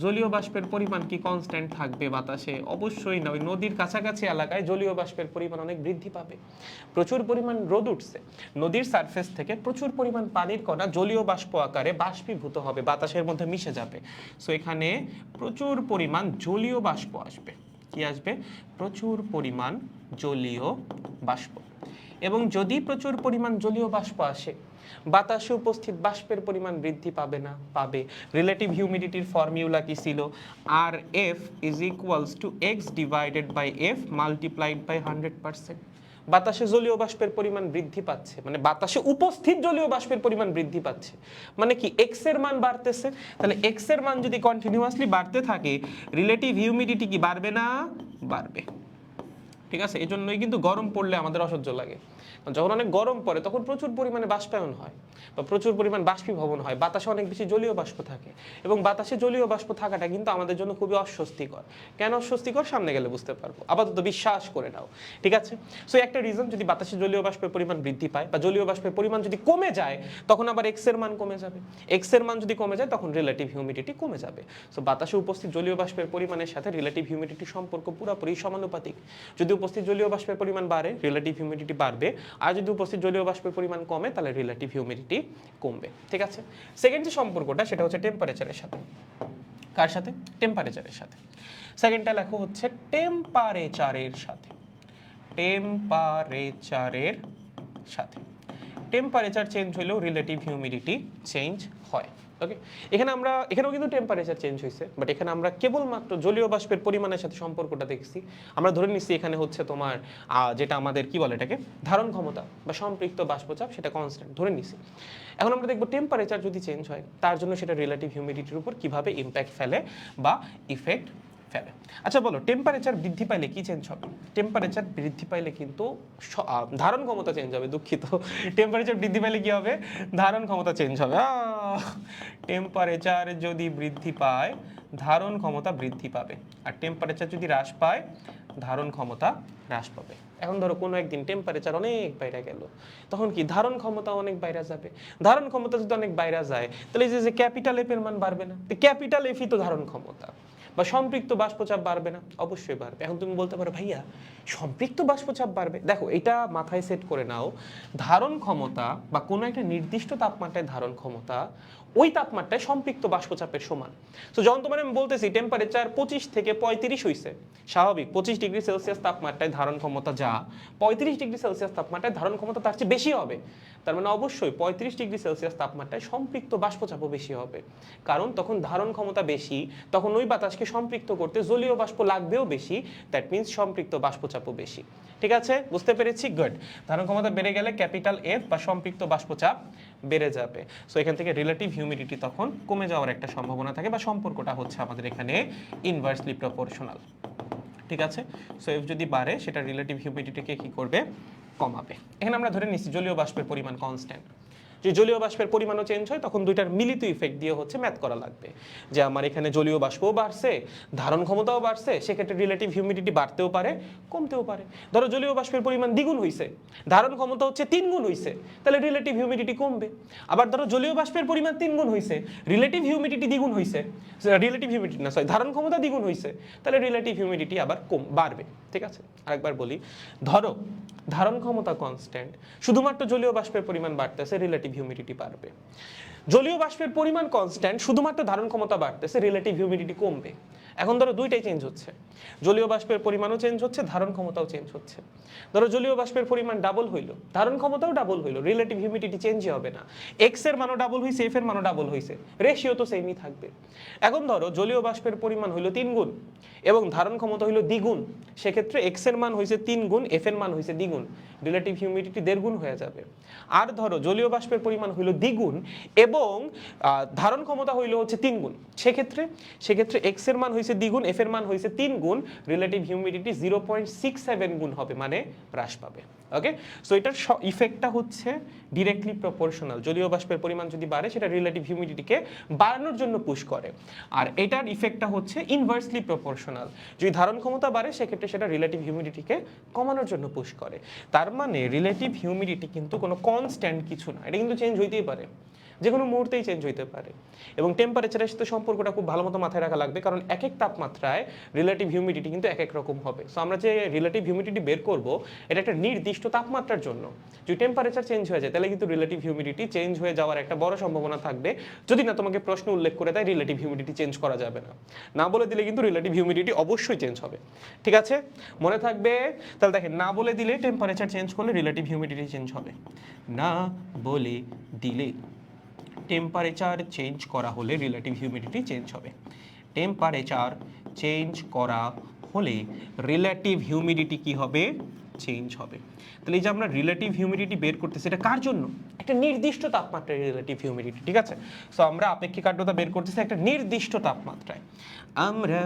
জলীয় বাষ্পের পরিমাণ কি কনস্ট্যান্ট থাকবে বাতাসে? অবশ্যই না। ওই নদীর কাছাকাছি এলাকায় জলীয় বাষ্পের পরিমাণ অনেক বৃদ্ধি পাবে। প্রচুর পরিমাণ রোদ উঠছে, নদীর সারফেস থেকে প্রচুর পরিমাণ পানির কণা জলীয় বাষ্প আকারে বাষ্পীভূত হবে, বাতাসের মধ্যে মিশে যাবে। সো এখানে প্রচুর পরিমাণ জলীয় বাষ্প আসবে। কি আসবে? প্রচুর পরিমাণ জলীয় বাষ্প। এবং যদি প্রচুর পরিমাণ জলীয় বাষ্প আসে, বাতাসে উপস্থিত বাষ্পের পরিমাণ বৃদ্ধি পাবে না? পাবে। রিলেটিভ হিউমিডিটির ফর্মুলা কি ছিল? R F is equals to X divided by F multiplied by 100%। বাতাসে জলীয় বাষ্পের পরিমাণ বৃদ্ধি পাচ্ছে, মানে বাতাসে উপস্থিত জলীয় বাষ্পের পরিমাণ বৃদ্ধি পাচ্ছে, মানে কি এক্স এর মান বাড়তেছে। তাহলে এক্স এর মান যদি কন্টিনিউয়াসলি বাড়তে থাকে, রিলেটিভ হিউমিডিটি কি বাড়বে না? বাড়বে। ঠিক আছে, এই জন্যই কিন্তু গরম পড়লে আমাদের অসহ্য লাগে। যখন অনেক গরম পড়ে তখন প্রচুর পরিমাণে বাষ্পায়ন হয় বা প্রচুর পরিমাণ বাষ্পীভবন হয়, বাতাসে অনেক বেশি জলীয় বাষ্প থাকে, এবং বাতাসে জলীয় বাষ্প থাকাটা কিন্তু আমাদের জন্য খুবই অস্বস্তিকর। কেন অস্বস্তিকর সামনে গেলে বুঝতে পারবো, আপাতত বিশ্বাস করে নাও। ঠিক আছে, সো একটা রিজন, যদি বাতাসে জলীয় বাষ্পের পরিমাণ বৃদ্ধি পায় বা জলীয় বাষ্পের পরিমাণ যদি কমে যায় তখন আবার এক্স এর মান কমে যাবে। এক্স এর মান যদি কমে যায় তখন রিলেটিভ হিউমিডিটি কমে যাবে। সো বাতাসে উপস্থিত জলীয় বাষ্পের পরিমাণের সাথে রিলেটিভ হিউমিডিটির সম্পর্ক পুরোপুরি সমানুপাতিক। যদি উপস্থিত জলীয় বাষ্পের পরিমাণ বাড়ে রিলেটিভ হিউমিডিটি বাড়বে, আর যদি উপস্থিত জলীয় বাষ্পের পরিমাণ কমে তাহলে রিলেটিভ হিউমিডিটি কমবে। ঠিক আছে, সেকেন্ড যে সম্পর্কটা সেটা হচ্ছে টেম্পারেচারের সাথে। কার সাথে? টেম্পারেচারের সাথে। সেকেন্ডটা লেখো হচ্ছে টেম্পারেচারের সাথে। টেম্পারেচারের সাথে টেম্পারেচার চেঞ্জ হলেও রিলেটিভ হিউমিডিটি চেঞ্জ হয়। ওকে, এখানেও কিন্তু টেম্পারেচার চেঞ্জ হয়েছে, বাট এখানে আমরা কেবলমাত্র জলীয় বাষ্পের পরিমাণের সাথে সম্পর্কটা দেখছি। আমরা ধরে নিচ্ছি এখানে হচ্ছে তোমার যেটা আমাদের কি বলে এটাকে ধারণ ক্ষমতা বা সম্পৃক্ত বাষ্পচাপ, সেটা কনস্ট্যান্ট ধরে নিচ্ছি। এখন আমরা দেখব টেম্পারেচার যদি চেঞ্জ হয় তার জন্য সেটা রিলেটিভ হিউমিডিটির উপর কিভাবে ইম্প্যাক্ট ফেলে বা ইফেক্ট ফেলে। আচ্ছা বলো, টেম্পারেচার বৃদ্ধি পাইলে কি চেঞ্জ হবে? টেম্পারেচার বৃদ্ধি পাইলে কিন্তু ধারণ ক্ষমতা চেঞ্জ হবে। দুঃখিত, টেম্পারেচার বৃদ্ধি পাইলে কি হবে? ধারণ ক্ষমতা চেঞ্জ হবে। টেম্পারেচার যদি বৃদ্ধি পায় ধারণ ক্ষমতা বৃদ্ধি পাবে, আর টেম্পারেচার যদি হ্রাস পায় ধারণ ক্ষমতা হ্রাস পাবে। এখন ধরো কোনো একদিন টেম্পারেচার অনেক বাইরে গেল, তখন কি ধারণ ক্ষমতা অনেক বাইরে যাবে। ধারণ ক্ষমতা যদি অনেক বাইরে যায় তাহলে যে ক্যাপিটাল এফ এর মান বাড়বে না? ক্যাপিটাল এফই তো ধারণ ক্ষমতা। বা সম্পৃক্ত বাষ্পচাপ বাড়বে না? অবশ্যই বাড়বে। এখন তুমি বলতে পারো ভাইয়া সম্পৃক্ত বাষ্পচাপ বাড়বে। দেখো এটা মাথায় সেট করে নাও, ধারণ ক্ষমতা বা কোনো একটা নির্দিষ্ট তাপমাত্রায় ধারণ ক্ষমতা ওই তাপমাত্রায় সম্পৃক্ত বাষ্পচাপের সমান। তো যখন তোমার আমি বলতেছি টেম্পারেচার 25 থেকে 35 হইছে, স্বাভাবিক 25 ডিগ্রি সেলসিয়াস তাপমাত্রায় ধারণ ক্ষমতা যা, 35 ডিগ্রি সেলসিয়াস তাপমাত্রায় ধারণ ক্ষমতা তার চেয়ে বেশি হবে। তার মানে অবশ্যই 35 ডিগ্রি সেলসিয়াস তাপমাত্রায় সম্পৃক্ত বাষ্পচাপও বেশি হবে, কারণ তখন ধারণ ক্ষমতা বেশি, তখন ওই বাতাসকে সম্পৃক্ত করতে জলীয় বাষ্প লাগবেও বেশি, দ্যাট মিনস সম্পৃক্ত বাষ্পচাপও বেশি। ঠিক আছে, বুঝতে পেরেছি? গুড। ধারণ ক্ষমতা বেড়ে গেলে ক্যাপিটাল এফ বা সম্পৃক্ত বাষ্পচাপ বেড়ে যাবে। সো এখান থেকে রিলেটিভ হিউমিডিটি তখন কমে যাওয়ার একটা সম্ভাবনা থাকে, বা সম্পর্কটা হচ্ছে আমাদের এখানে ইনভার্সলি প্রপোর্শনাল। ঠিক আছে, সো এফ যদি বাড়ে সেটা রিলেটিভ হিউমিডিটিকে কি করবে? কমাবে। এখানে আমরা ধরে নিচ্ছি জলীয় বাষ্পের পরিমাণ কনস্ট্যান্ট। যে জলীয় বাষ্পের পরিমাণও চেঞ্জ হয় তখন দুইটার মিলিত ইফেক্ট দিয়ে হচ্ছে ম্যাথ করা লাগবে, যে আমার এখানে জলীয় বাষ্পও বাড়ছে, ধারণ ক্ষমতাও বাড়ছে, সেক্ষেত্রে রিলেটিভ হিউমিডিটি বাড়তেও পারে কমতেও পারে। ধরো জলীয় বাষ্পের পরিমাণ দ্বিগুণ হয়েছে, ধারণ ক্ষমতা হচ্ছে 3 গুণ হয়েছে, তাহলে রিলেটিভ হিউমিডিটি কমবে। আবার ধরো জলীয় বাষ্পের পরিমাণ 3 গুণ হয়েছে, রিলেটিভ হিউমিডিটি দ্বিগুণ হয়েছে, ধারণ ক্ষমতা দ্বিগুণ হয়েছে, তাহলে রিলেটিভ হিউমিডিটি আবার বাড়বে। ঠিক আছে, আরেকবার বলি, ধরো ধারণ ক্ষমতা কনস্ট্যান্ট, শুধুমাত্র জলীয় বাষ্পের পরিমাণ বাড়তেছে, রিলেটিভ হিউমিডিটি বাড়বে। জলীয় বাষ্পের পরিমাণ কনস্ট্যান্ট, শুধুমাত্র ধারণ ক্ষমতা বাড়তেছে, রিলেটিভ হিউমিডিটি কমবে। এখন ধরো দুইটাই চেঞ্জ হচ্ছে, জলীয় বাষ্পের পরিমাণও চেঞ্জ হচ্ছে, ধারণ ক্ষমতাও চেঞ্জ হচ্ছে। ধরো জলীয় বাষ্পের পরিমাণ ডাবল হইলো, ধারণ ক্ষমতাও ডাবল হইলো, রিলেটিভ হিউমিডিটি চেঞ্জই হবে না। এক্স এর মানও ডাবল হইছে, এফ এর মানও ডাবল হইছে, রেশিও তো সেমই থাকবে। এখন ধরো জলীয় বাষ্পের পরিমাণ হইলো 3 গুণ এবং ধারণ ক্ষমতা হইলো দ্বিগুণ, সেক্ষেত্রে এক্স এর মান হইছে 3 গুণ, এফ এর মান হইছে দ্বিগুণ, রিলেটিভ হিউমিডিটি 1.5 গুণ হয়ে যাবে। আর ধরো জলীয় বাষ্পের পরিমাণ হইলো দ্বিগুণ এবং ধারণ ক্ষমতা হইলো হচ্ছে 3 গুণ, সেক্ষেত্রে এক্স এর মান হইছে দ্বিগুণ, এফ এর মান হইছে 3 গুণ, রিলেটিভ হিউমিডিটি 0.67 গুণ হবে, মানে হ্রাস পাবে। ওকে, সো এটার ইফেক্টটা হচ্ছে ডিরেক্টলি প্রপোর্শনাল। জলীয় বাষ্পের পরিমাণ যদি বাড়ে সেটা রিলেটিভ হিউমিডিটিকে বাড়ানোর জন্য পুশ করে, আর এটার ইফেক্টটা হচ্ছে ইনভার্সলি প্রপোর্শনাল। যদি ধারণ ক্ষমতা বাড়ে সেক্ষেত্রে সেটা রিলেটিভ হিউমিডিটিকে কমানোর জন্য পুশ করে। তার মানে রিলেটিভ হিউমিডিটি কিন্তু কোনো কনস্ট্যান্ট কিছু না, এটা কিন্তু চেঞ্জ হইতেই পারে, যে কোনো মুহূর্তেই চেঞ্জ হইতে পারে। এবং টেম্পারেচারের সাথে সম্পর্কটা খুব ভালো মতো মাথায় রাখা লাগবে, কারণ এক এক তাপমাত্রায় রিলেটিভ হিউমিডিটি কিন্তু এক এক রকম হবে। সো আমরা যে রিলেটিভ হিউমিডিটি বের করব এটা একটা নির্দিষ্ট তাপমাত্রার জন্য। যদি টেম্পারেচার চেঞ্জ হয়ে যায় তাহলে কিন্তু রিলেটিভ হিউমিডিটি চেঞ্জ হয়ে যাওয়ার একটা বড় সম্ভাবনা থাকবে, যদি না তোমাকে প্রশ্ন উল্লেখ করে দেয় রিলেটিভ হিউমিডিটি চেঞ্জ করা যাবে না। না বলে দিলে কিন্তু রিলেটিভ হিউমিডিটি অবশ্যই চেঞ্জ হবে। ঠিক আছে, মনে থাকবে। তাহলে দেখেন, না বলে দিলে টেম্পারেচার চেঞ্জ করলে রিলেটিভ হিউমিডিটি চেঞ্জ হবে, না বলে দিলে টেম্পারেচার চেঞ্জ করা হলে রিলেটিভ হিউমিডিটি চেঞ্জ হবে। টেম্পারেচার চেঞ্জ করা হলে রিলেটিভ হিউমিডিটি কি হবে? চেঞ্জ হবে। তাহলে এই যে আমরা রিলেটিভ হিউমিডিটি বের করতেছি, এটা কার জন্য? একটা নির্দিষ্ট তাপমাত্রায় রিলেটিভ হিউমিডিটি, ঠিক আছে? সো আমরা আপেক্ষিক আর্দ্রতা বের করতেছি একটা নির্দিষ্ট তাপমাত্রায়। আমরা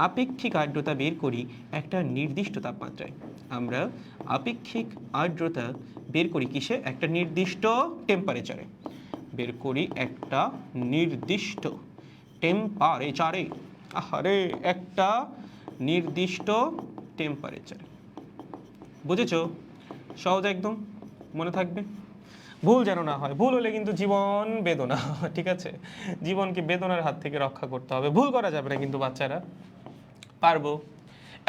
আপেক্ষিক আর্দ্রতা বের করি একটা নির্দিষ্ট তাপমাত্রায়। আমরা আপেক্ষিক আর্দ্রতা বের করি কিসে? একটা নির্দিষ্ট টেম্পারেচারে। বের করি একটা নির্দিষ্ট টেম্পারেচারে। আরে একটা নির্দিষ্ট টেম্পারেচারে। বুঝেছো? সহজ একদম, মনে থাকবে, ভুল যেন না হয়। ভুল হলে কিন্তু জীবন বেদনা, ঠিক আছে? জীবনকে বেদনার হাত থেকে রক্ষা করতে হবে, ভুল করা যাবে না কিন্তু বাচ্চারা। পারবো,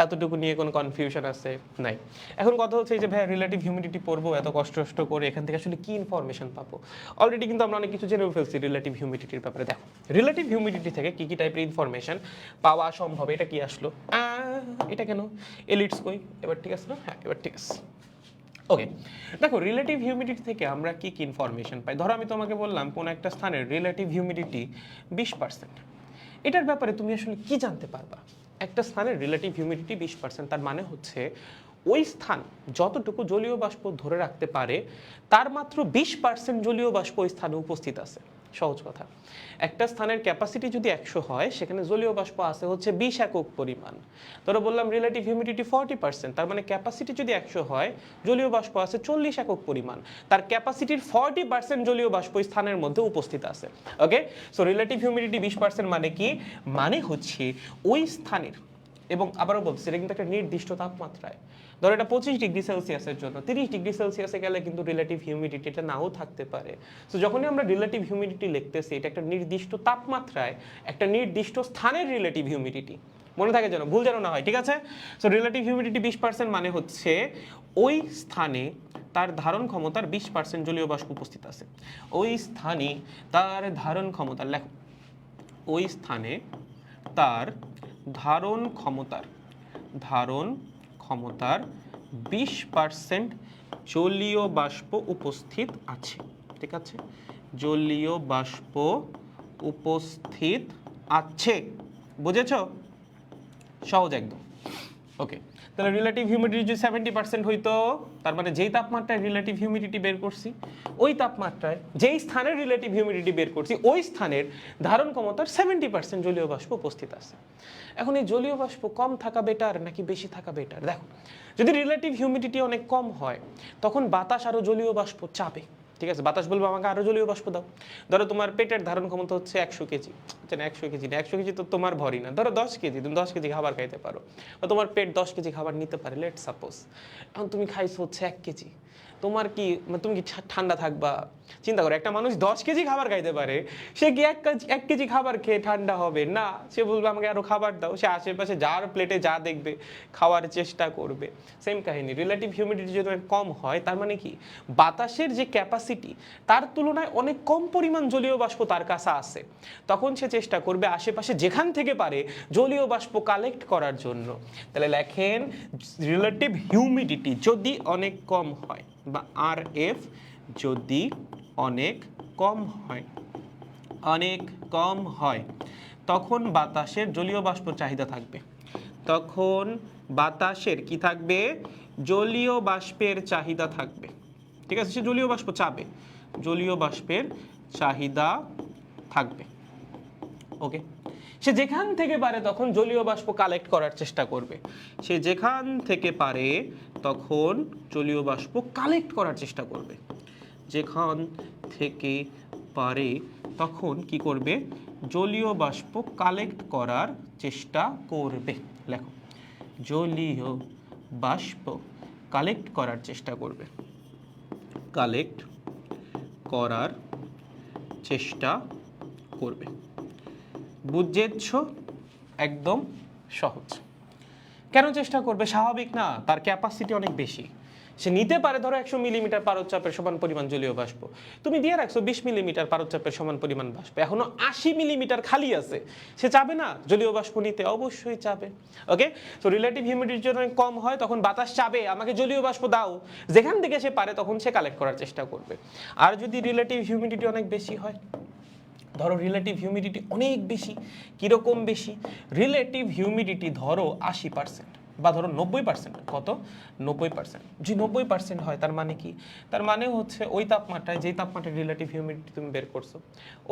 এতটুকু নিয়ে কোনো কনফিউশন আছে নাই। এখন কথা হচ্ছে এই যে ভাই রিলেটিভ হিউমিডিটি পড়বো এত কষ্ট করে, এখান থেকে আসলে কি ইনফরমেশন পাবো? অলরেডি কিন্তু আমরা অনেক কিছু জেনে ফেলছি রিলেটিভ হিউমিডিটির ব্যাপারে। দেখো রিলেটিভ হিউমিডিটি থেকে কি কি টাইপের ইনফরমেশন পাওয়া সম্ভব। এটা কি আসলো? এটা কেন? এলিটস কই? এবার ঠিক আছে না? হ্যাঁ এবার ঠিক আছে। ওকে, দেখো রিলেটিভ হিউমিডিটি থেকে আমরা কি কি ইনফরমেশন পাই। ধরো আমি তোমাকে বললাম কোন একটা স্থানের রিলেটিভ হিউমিডিটি 20%। এটার ব্যাপারে তুমি আসলে কি জানতে পারবা? একটা স্থানের রিলেটিভ হিউমিডিটি 20%, তার মানে হচ্ছে ওই স্থান যতটুকু জলীয় বাষ্প ধরে রাখতে পারে তার মাত্র 20% জলীয় বাষ্প ওই স্থানে উপস্থিত আছে। সহজ কথা, একটা স্থানের ক্যাপাসিটি যদি 100 হয় সেখানে জলীয় বাষ্প আছে হচ্ছে 20 একক পরিমাণ। ধরো বললাম রিলেটিভ হিউমিডিটি 40%, তার মানে ক্যাপাসিটি যদি 100 হয় জলীয় বাষ্প আছে 40 একক পরিমাণ। তার ক্যাপাসিটির 40% জলীয় বাষ্প ওই স্থানের মধ্যে উপস্থিত আছে। ওকে, সো রিলেটিভ হিউমিডিটি 20% মানে কি? মানে হচ্ছে ওই স্থানের, এবং আবারও বলছি এটা কিন্তু একটা নির্দিষ্ট তাপমাত্রায়। ধরো এটা 25 ডিগ্রি সেলসিয়াসের জন্য, 30 ডিগ্রি সেলসিয়াসে গেলে কিন্তু রিলেটিভ হিউমিডিটি এটা নাও থাকতে পারে। সো যখনই আমরা রিলেটিভ হিউমিডিটি লিখতেছি এটা একটা নির্দিষ্ট তাপমাত্রায় একটা নির্দিষ্ট স্থানের রিলেটিভ হিউমিডিটি। মনে থাকে যেন, ভুল যেন না হয়, ঠিক আছে? সো রিলেটিভ হিউমিডিটি 20% মানে হচ্ছে ওই স্থানে তার ধারণ ক্ষমতার 20% জলীয় বাষ্প উপস্থিত আছে। ওই স্থানে তার ধারণ ক্ষমতা, লেখো, ওই স্থানে তার ধারণ ক্ষমতার 20% জলীয় বাষ্প উপস্থিত আছে, ঠিক আছে? জলীয় বাষ্প উপস্থিত আছে, বুঝেছো? সহজ একদম। ওকে, তাহলে রিলেটিভ হিউমিডিটি যদি 70% হইতো, তার মানে যেই তাপমাত্রায় রিলেটিভ হিউমিডিটি বের করছি ওই তাপমাত্রায় যেই স্থানের রিলেটিভ হিউমিডিটি বের করছি ওই স্থানের ধারণ ক্ষমতার 70% জলীয় বাষ্প উপস্থিত আছে। এখন এই জলীয় বাষ্প কম থাকা বেটার নাকি বেশি থাকা বেটার? দেখো, যদি রিলেটিভ হিউমিডিটি অনেক কম হয় তখন বাতাস আরো জলীয় বাষ্প চাপে, ঠিক আছে? বাতাস বলবো আমাকে আরো জলীয় বাষ্প দাও। ধরো তোমার পেটের ধারণ ক্ষমতা হচ্ছে 100 কেজি, 100 কেজি না, 100 কেজি তো তোমার ভরই না, ধরো 10 কেজি, তুমি 10 কেজি খাবার খাইতে পারো, বা তোমার পেট 10 কেজি খাবার নিতে পারে, লেট সাপোজ। এখন তুমি খাইছো হচ্ছে 1 কেজি, তোমার কি তুমি কি ঠান্ডা থাকবা? চিন্তা করো, একটা মানুষ 10 কেজি খাবার খাইতে পারে, সে কি 1 কেজি খাবার খেয়ে ঠান্ডা হবে? না, সে বলবে আমাকে আরো খাবার দাও। সে আশেপাশে যার প্লেটে যা দেখবে খাওয়ার চেষ্টা করবে। সেম কাহিনী, রিলেটিভ হিউমিডিটি যদি কম হয় তার মানে কি বাতাসের যে ক্যাপাসিটি তার তুলনায় অনেক কম পরিমাণ জলীয় বাষ্প তার কাছে আছে, তখন সে চেষ্টা করবে আশেপাশে যেখান থেকে পারে জলীয় বাষ্প কালেক্ট করার জন্য। তাহলে লেখেন রিলেটিভ হিউমিডিটি যদি অনেক কম হয়, বা RF যদি অনেক কম হয় তখন বাতাসের জলীয় বাষ্প চাহিদা থাকবে। তখন বাতাসের কি থাকবে? জলীয় বাষ্পের চাহিদা থাকবে, ঠিক আছে? সে জলীয় বাষ্প চাবে, জলীয় বাষ্পের চাহিদা থাকবে। ওকে, সে যেখান থেকে পারে তখন জলীয় বাষ্প কালেক্ট করার চেষ্টা করবে। সে যেখান থেকে পারে তখন জলীয় বাষ্প কালেক্ট করার চেষ্টা করবে। যেখান থেকে পারে তখন কি করবে? জলীয় বাষ্প কালেক্ট করার চেষ্টা করবে। লেখো, জলীয় বাষ্প কালেক্ট করার চেষ্টা করবে, কালেক্ট করার চেষ্টা করবে। বুঝেছ? একদম সহজ। কেন চেষ্টা করবে? স্বাভাবিক না, তার ক্যাপাসিটি অনেক বেশি, সে নিতে পারে ধরো 100 মিলিমিটার পারদচাপের সমান পরিমাণ জলীয় বাষ্প, তুমি দিয়ে রাখছো 20 মিলিমিটার পারদচাপের সমান পরিমাণ বাষ্প, এখনো 80 মিলিমিটার খালি আছে, সে চাবে না জলীয় বাষ্প নিতে? অবশ্যই চাবে। ওকে, তো রিলেটিভ হিউমিডিটি যখন কম হয় তখন বাতাস চাবে আমাকে জলীয় বাষ্প দাও, যেখান থেকে সে পারে তখন সে কালেক্ট করার চেষ্টা করবে। আর যদি রিলেটিভ হিউমিডিটি অনেক বেশি হয়, ধরো রিলেটিভ হিউমিডিটি অনেক বেশি, কিরকম বেশি? রিলেটিভ হিউমিডিটি ধরো 80%, বা ধরো 90%, কত 90%, যে 90% হয় তার মানে কি, তার মানে হচ্ছে ওই তাপমাত্রায়, যেই তাপমাত্রায় রিলেটিভ হিউমিডিটি তুমি বের করছো,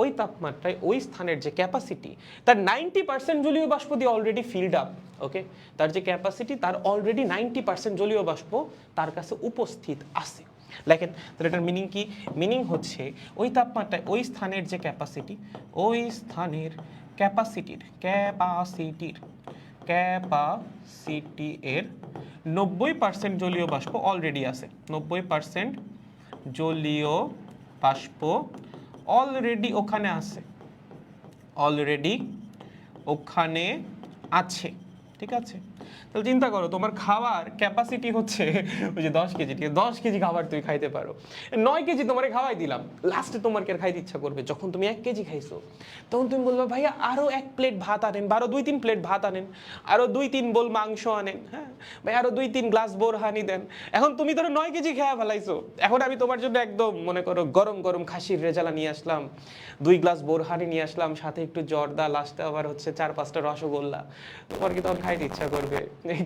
ওই তাপমাত্রায় ওই স্থানের যে ক্যাপাসিটি তার 90% জলীয় বাষ্প দিয়ে অলরেডি ফিল্ড আপ। ওকে, তার যে ক্যাপাসিটি তার অলরেডি 90% জলীয় বাষ্প তার কাছে উপস্থিত আছে। দেখেন তাহলে এটার মিনিং কি, মিনিং হচ্ছে ওই তাপমাত্রায় ওই স্থানের যে ক্যাপাসিটি, ওই স্থানের ক্যাপাসিটি এর 90% জলীয় বাষ্প অলরেডি আছে। 90% জলীয় বাষ্প অলরেডি ওখানে আছে, অলরেডি ওখানে আছে। ঠিক আছে, তাহলে চিন্তা করো তোমার খাওয়ার ক্যাপাসিটি হচ্ছে ওই যে 10 কেজি, ঠিক আছে, 10 কেজি খাবার তুমি খাইতে পারো, 9 কেজি তোমারে খাওয়াই দিলাম, লাস্টে তোমার কে খাইতে ইচ্ছা করবে, যখন তুমি 1 কেজি খাইছো তখন তুমি বলবে ভাইয়া আরো 1 প্লেট ভাত আনেন, বা আরো 2-3 প্লেট ভাত আনেন, আরো 2-3 বোল মাংস আনেন, হ্যাঁ ভাই আরো 2-3 গ্লাস বোরহানি দেন। এখন তুমি ধরো 9 কেজি খেয়ে ফেলাইছো, এখন আমি তোমার জন্য একদম মনে করো গরম গরম খাসির রেজালা নিয়ে আসলাম, 2 গ্লাস বোরহানি নিয়ে আসলাম, সাথে একটু জর্দা, লাস্টে আবার হচ্ছে 4-5টা রসগোল্লা, তোমার কি তখন খাইতে ইচ্ছা করবে?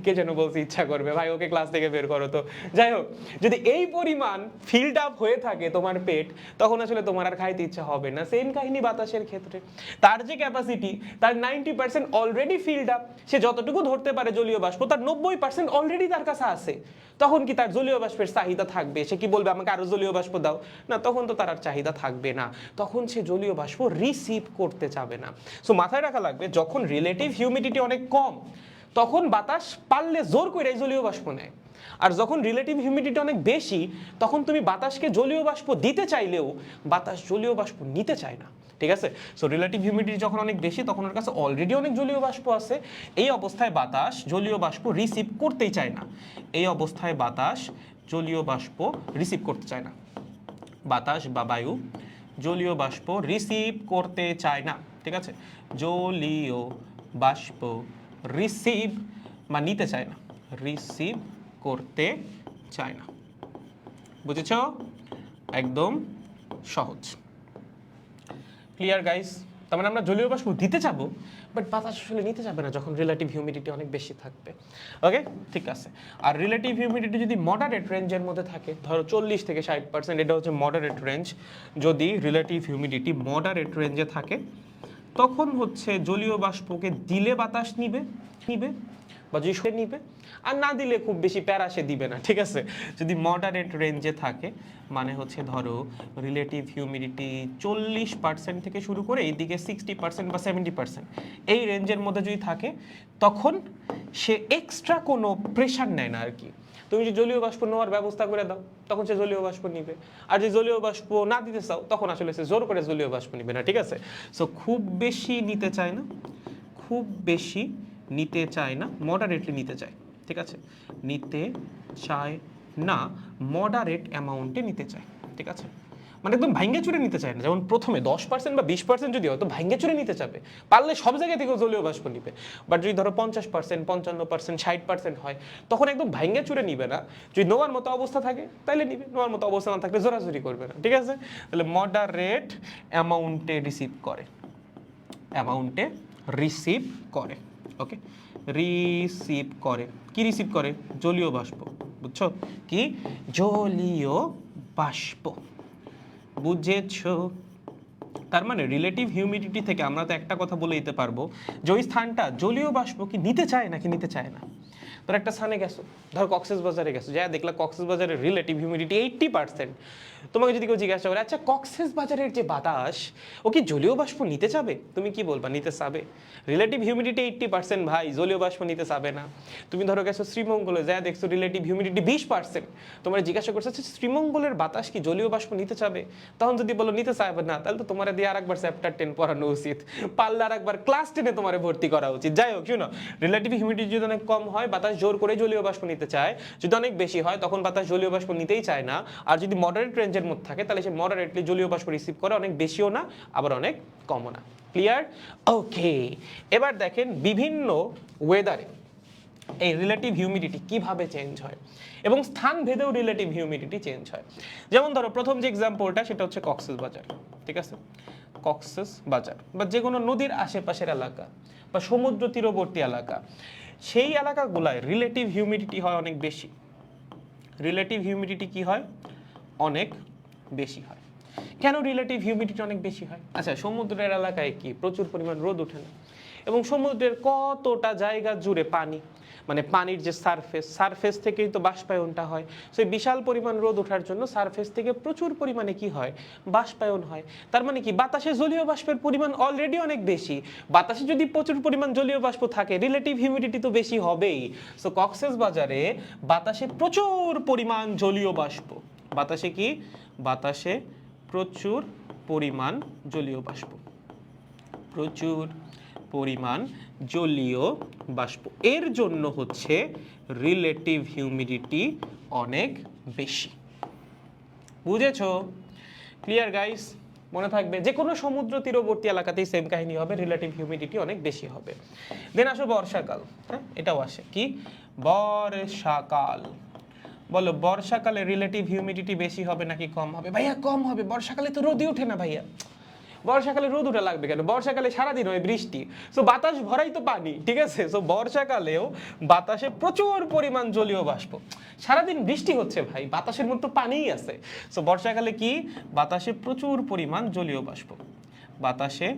কে যেন বলছে ইচ্ছা করবে, ভাই ওকে ক্লাস থেকে বের করো তো। যাই হোক, যদি এই পরিমাণ ফিল্ড আপ হয়ে থাকে তোমার পেট, তখন আসলে তোমার আর খাইতে ইচ্ছা হবে না। সেম কাহিনী বাতাসের ক্ষেত্রে, তার যে ক্যাপাসিটি তার 90% অলরেডি ফিল্ড আপ, সে যতটুকু ধরতে পারে জলীয় বাষ্প তার 90% অলরেডি তার কাছে আছে, তখন কি তার জলীয় বাষ্পের চাহিদা থাকবে? সে কি বলবে আমাকে আরো জলীয় বাষ্প দাও? না, তখন তো তার আর চাহিদা থাকবে না, তখন সে জলীয় বাষ্প রিসিভ করতে চাবে না। সো মাথায় রাখা লাগবে, যখন রিলেটিভ হিউমিডিটি অনেক কম তখন বাতাস পারলে জোর করে জলীয় বাষ্প নেয়, আর যখন রিলেটিভ হিউমিডিটি অনেক বেশি তখন তুমি বাতাসকে জলীয় বাষ্প দিতে চাইলেও বাতাস জলীয় বাষ্প নিতে চায় না। ঠিক আছে, সো রিলেটিভ হিউমিডিটি যখন অনেক বেশি তখন ওর কাছে অলরেডি অনেক জলীয় বাষ্প আছে, এই অবস্থায় বাতাস জলীয় বাষ্প রিসিভ করতেই চায় না, এই অবস্থায় বাতাস জলীয় বাষ্প রিসিভ করতে চায় না, বাতাস বা বায়ু জলীয় বাষ্প রিসিভ করতে চায় না। ঠিক আছে, জলীয় বাষ্প রিসিভ বা নিতে চায় না, রিসিভ করতে চায় না। বুঝেছ? একদম সহজ। Clear guys? তার মানে আমরা জলীয় বাষ্প দিতে চাবো, বাট বাতাস আসলে নিতে যাবে না যখন রিলেটিভ হিউমিডিটি অনেক বেশি থাকবে। ওকে, ঠিক আছে। আর রিলেটিভ হিউমিডিটি যদি মডারেট রেঞ্জের মধ্যে থাকে, ধরো 40 থেকে 60%, এটা হচ্ছে মডারেট রেঞ্জ। যদি রিলেটিভ হিউমিডিটি মডারেট রেঞ্জে থাকে তখন হচ্ছে জলীয় বাষ্পকে দিলে বাতাস নিবে বা যদি সে নিবে, আর না দিলে খুব বেশি প্যারা সে দিবে না। ঠিক আছে, যদি মডারেট রেঞ্জে থাকে মানে হচ্ছে ধরো রিলেটিভ হিউমিডিটি 40% থেকে শুরু করে এইদিকে 60% বা 70% এই রেঞ্জের মধ্যে যদি থাকে তখন সে এক্সট্রা কোনো প্রেশার নেয় না আর কি। তুমি যদি জলীয় বাষ্প নেওয়ার ব্যবস্থা করে দাও তখন সে জলীয় বাষ্প নিবে, আর যদি জলীয় বাষ্প না দিতে চাও তখন আসলে সে জোর করে জলীয় বাষ্প নিবে না। ঠিক আছে, সো খুব বেশি নিতে চায় না, খুব বেশি নিতে চায় না, মডারেটলি নিতে চায়। ঠিক আছে, নিতে চায় না, মডারেট অ্যামাউন্টে নিতে চায়। ঠিক আছে, মানে একদম ভাঙ্গে চুরে নিতে চায় না, যেমন প্রথমে 10% বা 20% যদি হয় তো ভাঙ্গে চুরে নিতে চাবে, পারলে সব জায়গা থেকে জলীয় বাষ্প নিবে। বাট যদি ধরো 50%, 55%, 60% হয় তখন একদম ভাঙ্গে চুরে নিবে না, যদি নেওয়ার মতো অবস্থা থাকে তাহলে নিবে, নেওয়ার মতো অবস্থা না থাকলে জোরাজুরি করবে না। ঠিক আছে, তাহলে মডারেট অ্যামাউন্টে রিসিভ করে, অ্যামাউন্টে রিসিভ করে। ওকে, রিসিভ করে, কি রিসিভ করে? জলীয় বাষ্প। বুঝছো কি? জলীয় বাষ্প। বুঝেছো? তার মানে রিলেটিভ হিউমিডিটি থেকে আমরা তো একটা কথা বলে দিতে পারবো যে ওই স্থানটা জলীয় বাষ্প কি নিতে চায় নাকি নিতে চায় না। ধর একটা স্থানে গেছো, ধর কক্সবাজারে গেছো, যা দেখলা কক্সবাজারের রিলেটিভ হিউমিডিটি 80%, তোমাকে যদি কেউ জিজ্ঞাসা করে আচ্ছা কক্সবাজারের যে বাতাস ও কি জলীয় বাষ্প নিতে চাবে, তুমি কি বলবা? নিতে চাবে। রিলেটিভ হিউমিডিটি 80% ভাই, জলীয় বাষ্প নিতে চাবে না। তুমি ধরো গেছো শ্রীমঙ্গলে, যা দেখছো রিলেটিভ হিউমিডিটি 20%, তোমার জিজ্ঞাসা করছে আচ্ছা শ্রীমঙ্গলের বাতাস কি জলীয় বাষ্প নিতে চাবে, তখন যদি বলো নিতে চাইবে না, তাহলে তো তোমার দিয়ে আরেকবার চ্যাপ্টার 10 পড়ানো উচিত, পারলে আরেকবার ক্লাস 10-এ তোমার ভর্তি করা উচিত। যাই হোক, শুনো, রিলেটিভ হিউমিডিটি যদি অনেক কম হয় বাতাস জোর করে জলীয় বাষ্প নিতে চায়, যদি অনেক বেশি হয় তখন বাতাস জলীয় বাষ্প নিতেই চায় না, আর যদি মডারেট রেঞ্জের মধ্যে থাকে তাহলে সে মডারেটলি জলীয় বাষ্প রিসিভ করে, অনেক বেশিও না আবার অনেক কমও না। ক্লিয়ার? ওকে, এবার দেখেন বিভিন্ন ওয়েদারে এই রিলেটিভ হিউমিডিটি কিভাবে চেঞ্জ হয় এবং স্থান ভেদেও রিলেটিভ হিউমিডিটি চেঞ্জ হয়। যেমন ধরো প্রথম যে এক্সাম্পলটা সেটা হচ্ছে কক্সবাজার। ঠিক আছে, কক্সবাজার বা যে কোনো নদীর আশেপাশের এলাকা বা সমুদ্র তীরবর্তী এলাকা, সেই এলাকাগুলায় রিলেটিভ হিউমিডিটি হয় অনেক বেশি। রিলেটিভ হিউমিডিটি কি হয়? অনেক বেশি হয়। কেন রিলেটিভ হিউমিডিটি অনেক বেশি হয়? আচ্ছা, সমুদ্রের এলাকায় কি প্রচুর পরিমাণ রোদ ওঠে না, এবং সমুদ্রের কতটা জায়গা জুড়ে পানি, মানে পানির যে সারফেস থেকেই তো বাষ্পায়নটা হয়। সেই বিশাল পরিমাণ রোদ ওঠার জন্য সারফেস থেকে প্রচুর পরিমাণে কি হয়? বাষ্পায়ন হয়। তার মানে কি বাতাসে জলীয় বাষ্পের পরিমাণ অলরেডি অনেক বেশি। বাতাসে যদি প্রচুর পরিমাণ জলীয় বাষ্প থাকে, রিলেটিভ হিউমিডিটি তো বেশি হবেই। সো কক্সবাজারে বাতাসে প্রচুর পরিমাণ জলীয় বাষ্প। বাতাসে কি? বাতাসে প্রচুর পরিমাণ জলীয় বাষ্প। প্রচুর পরিমাণ জলীয় বাষ্প, এর জন্য হচ্ছে রিলেটিভ হিউমিডিটি অনেক বেশি। বুঝেছো? Clear guys? মনে থাকবে যে কোনো সমুদ্র তীরবর্তী এলাকাতেই সেম কাহিনী হবে, রিলেটিভ হিউমিডিটি অনেক বেশি হবে। দেন আসো বর্ষাকাল। হ্যাঁ, এটাও আসে কি? বর্ষাকাল। বলো, বর্ষাকালে রিলেটিভ হিউমিডিটি বেশি হবে নাকি কম হবে? ভাইয়া কম হবে, বর্ষাকালে তো রোদই ওঠে না। ভাইয়া বর্ষাকালে রোদ উঠা লাগবে কেন? বর্ষাকালে সারাদিন হয় বৃষ্টি, সো বাতাস ভরাই তো পানি, ঠিক আছে? সো বর্ষাকালেও বাতাসে প্রচুর পরিমাণ জলীয় বাষ্প। সারাদিন বৃষ্টি হচ্ছে ভাই, বাতাসের মধ্যে তো পানিই আছে। সো বর্ষাকালে কি? বাতাসে প্রচুর পরিমাণ জলীয় বাষ্প। বাতাসে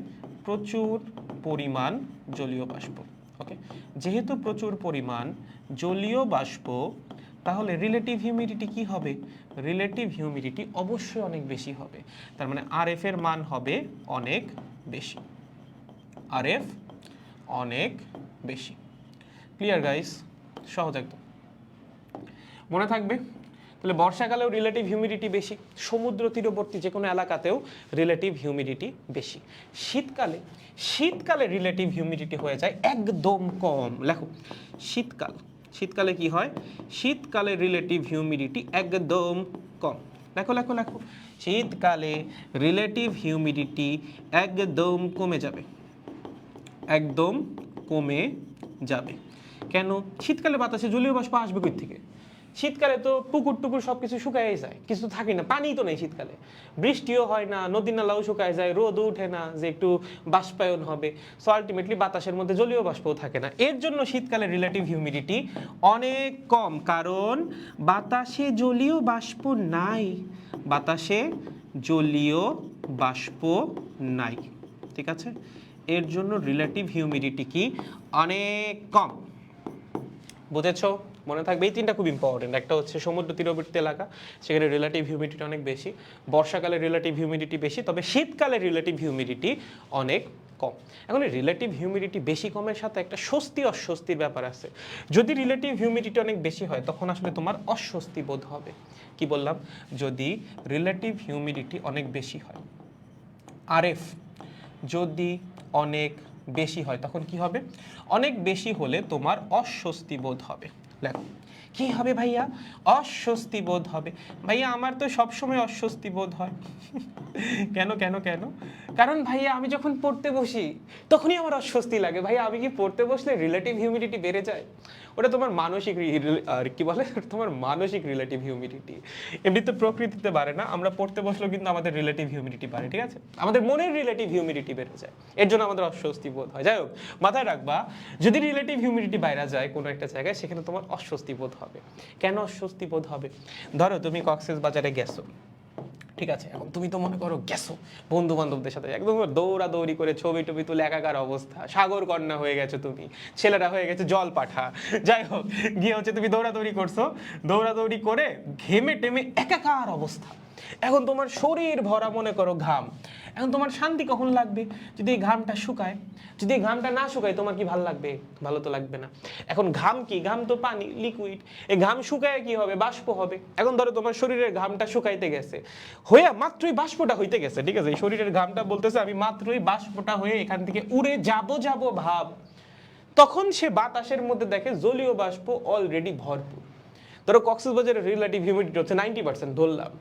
প্রচুর পরিমাণ জলীয় বাষ্প। ওকে, যেহেতু প্রচুর পরিমাণ জলীয় বাষ্প, তাহলে রিলেটিভ হিউমিডিটি কি হবে? রিলেটিভ হিউমিডিটি অবশ্যই অনেক বেশি হবে। তার মানে আরএফ এর মান হবে অনেক বেশি। আরএফ অনেক বেশি। Clear guys? সহজ একদম, মনে থাকবে। তাহলে বর্ষাকালেও রিলেটিভ হিউমিডিটি বেশি, সমুদ্র তীরবর্তী যে কোনো এলাকাতেও রিলেটিভ হিউমিডিটি বেশি। শীতকালে রিলেটিভ হিউমিডিটি হয়ে যায় একদম কম। লেখো, শীতকালে কি হয়? শীতকালে রিলেটিভ হিউমিডিটি একদম কম। লেখো লেখো লেখো, শীতকালে রিলেটিভ হিউমিডিটি একদম কমে যাবে। একদম কমে যাবে। কেন? শীতকালে বাতাসে জলীয় বাষ্প আসবে কই থেকে? শীতকালে তো পুকুর টুকুর সবকিছু শুকায় যায়, কিছু থাকে না, পানি তো নেই শীতকালে, বৃষ্টিও হয় না, নদী নালাও শুকায় যায়, রোদ উঠে না যে একটু বাষ্পায়ন হবে। সো আলটিমেটলি বাতাসের মধ্যে জলীয় বাষ্পও থাকে না। এর জন্য শীতকালে রিলেটিভ হিউমিডিটি অনেক কম, কারণ বাতাসে জলীয় বাষ্প নাই। বাতাসে জলীয় বাষ্প নাই, ঠিক আছে? এর জন্য রিলেটিভ হিউমিডিটি কি? অনেক কম। বুঝেছো? মনে থাকবে এই তিনটা খুব ইম্পর্টেন্ট। একটা হচ্ছে সমুদ্র তীরবর্তী এলাকা, সেখানে রিলেটিভ হিউমিডিটি অনেক বেশি। বর্ষাকালে রিলেটিভ হিউমিডিটি বেশি, তবে শীতকালে রিলেটিভ হিউমিডিটি অনেক কম। এখন রিলেটিভ হিউমিডিটি বেশি কমের সাথে একটা স্বস্তি অস্বস্তির ব্যাপার আছে। যদি রিলেটিভ হিউমিডিটি অনেক বেশি হয়, তখন আসলে তোমার অস্বস্তি বোধ হবে। কি বললাম? যদি রিলেটিভ হিউমিডিটি অনেক বেশি হয়, আরএফ যদি অনেক বেশি হয়, তখন কি হবে? অনেক বেশি হলে তোমার অস্বস্তি বোধ হবে। দেখো কি হবে ভাইয়া? অস্বস্তি বোধ হবে। ভাইয়া আমার তো সবসময় অস্বস্তি বোধ হয়। কেন কেন কেন? কারণ ভাইয়া আমি যখন পড়তে বসি তখনই আমার অস্বস্তি লাগে। ভাইয়া আমি কি পড়তে বসলে রিলেটিভ হিউমিডিটি বেড়ে যায়? ওটা তোমার মানসিক আর কি বলে, তোমার মানসিক রিলেটিভ হিউমিডিটি। এমনিতে প্রকৃতিতে বাড়ে না, আমরা পড়তে বসলেও কিন্তু আমাদের রিলেটিভ হিউমিডিটি বাড়ে, ঠিক আছে? আমাদের মনের রিলেটিভ হিউমিডিটি বেড়ে যায়, এর জন্য আমাদের অস্বস্তি বোধ হয়। যাই হোক, মাথায় রাখবা, যদি রিলেটিভ হিউমিডিটি বাইরে যায় কোনো একটা জায়গায়, সেখানে তোমার অস্বস্তি বোধ হবে। কেন অস্বস্তি বোধ হবে? ধরো তুমি কক্সবাজারে গেছো, ঠিক আছে? এখন তুমি তো মনে করো গেছো বন্ধু বান্ধবদের সাথে, একদম দৌড়াদৌড়ি করে ছবি টবি তুলে একাকার অবস্থা, সাগর কন্যা হয়ে গেছো তুমি, ছেলেরা হয়ে গেছে জল পাঠা। যাই হোক, গিয়ে হচ্ছে তুমি দৌড়াদৌড়ি করছো, দৌড়াদৌড়ি করে ঘেমে টেমে একাকার অবস্থা। এখন তোমার শরীর ভরা মনে করো ঘাম। এখন তোমার শান্তি কখন লাগবে? যদি এই ঘামটা শুকায়। যদি এই ঘামটা না শুকায়, তোমার কি ভালো লাগবে? ভালো তো লাগবে না। এখন ঘাম কি? ঘাম তো পানি, লিকুইড। এই ঘাম শুকায় কি হবে? বাষ্প হবে। এখন ধরো তোমার শরীরের ঘামটা শুকাইতে গেছে, হয়ে মাত্রই বাষ্পটা হইতে গেছে, ঠিক আছে? এই শরীরের ঘামটা বলতেছে আমি মাত্রই বাষ্পটা হয়ে এখান থেকে উড়ে যাব ভাব। তখন সে বাতাসের মধ্যে দেখে জলীয় বাষ্প অলরেডি ভরপুর। ধরো কক্সবাজারের রিলেটিভ হিউমিডিটি হচ্ছে 90% ধরলাম।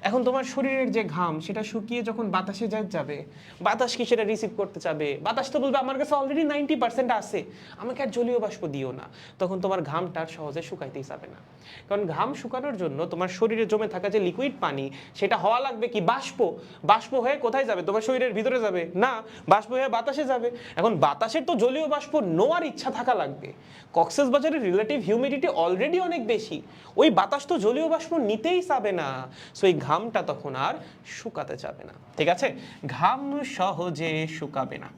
এখন তোমার শরীরের যে ঘাম সেটা শুকিয়ে যখন বাতাসে যাবে, বাতাস কি সেটা রিসিভ করতে চাবে? বাতাস তো বলবে আমার কাছে অলরেডি 90% আছে, আমাকে আর জলীয় বাষ্প দিও না। তখন তোমার ঘামটা সহজে শুকাইতেই যাবে না, কারণ ঘাম শুকানোর জন্য তোমার শরীরে জমে থাকা যে লিকুইড পানি সেটা হওয়া লাগবে কি বাষ্প। বাষ্প হয়ে কোথায় যাবে? তোমার শরীরের ভিতরে যাবে না, বাষ্প হয়ে বাতাসে যাবে। এখন বাতাসের তো জলীয় বাষ্প নেওয়ার ইচ্ছা থাকা লাগবে। কক্সবাজারের রিলেটিভ হিউমিডিটি অলরেডি অনেক বেশি, ওই বাতাস তো জলীয় বাষ্প নিতেই চাবে না, সো এই ঘামটা তখন আর শুকাতে চাবে না। ঠিক আছে, ঘাম সহজে শুকাবে না,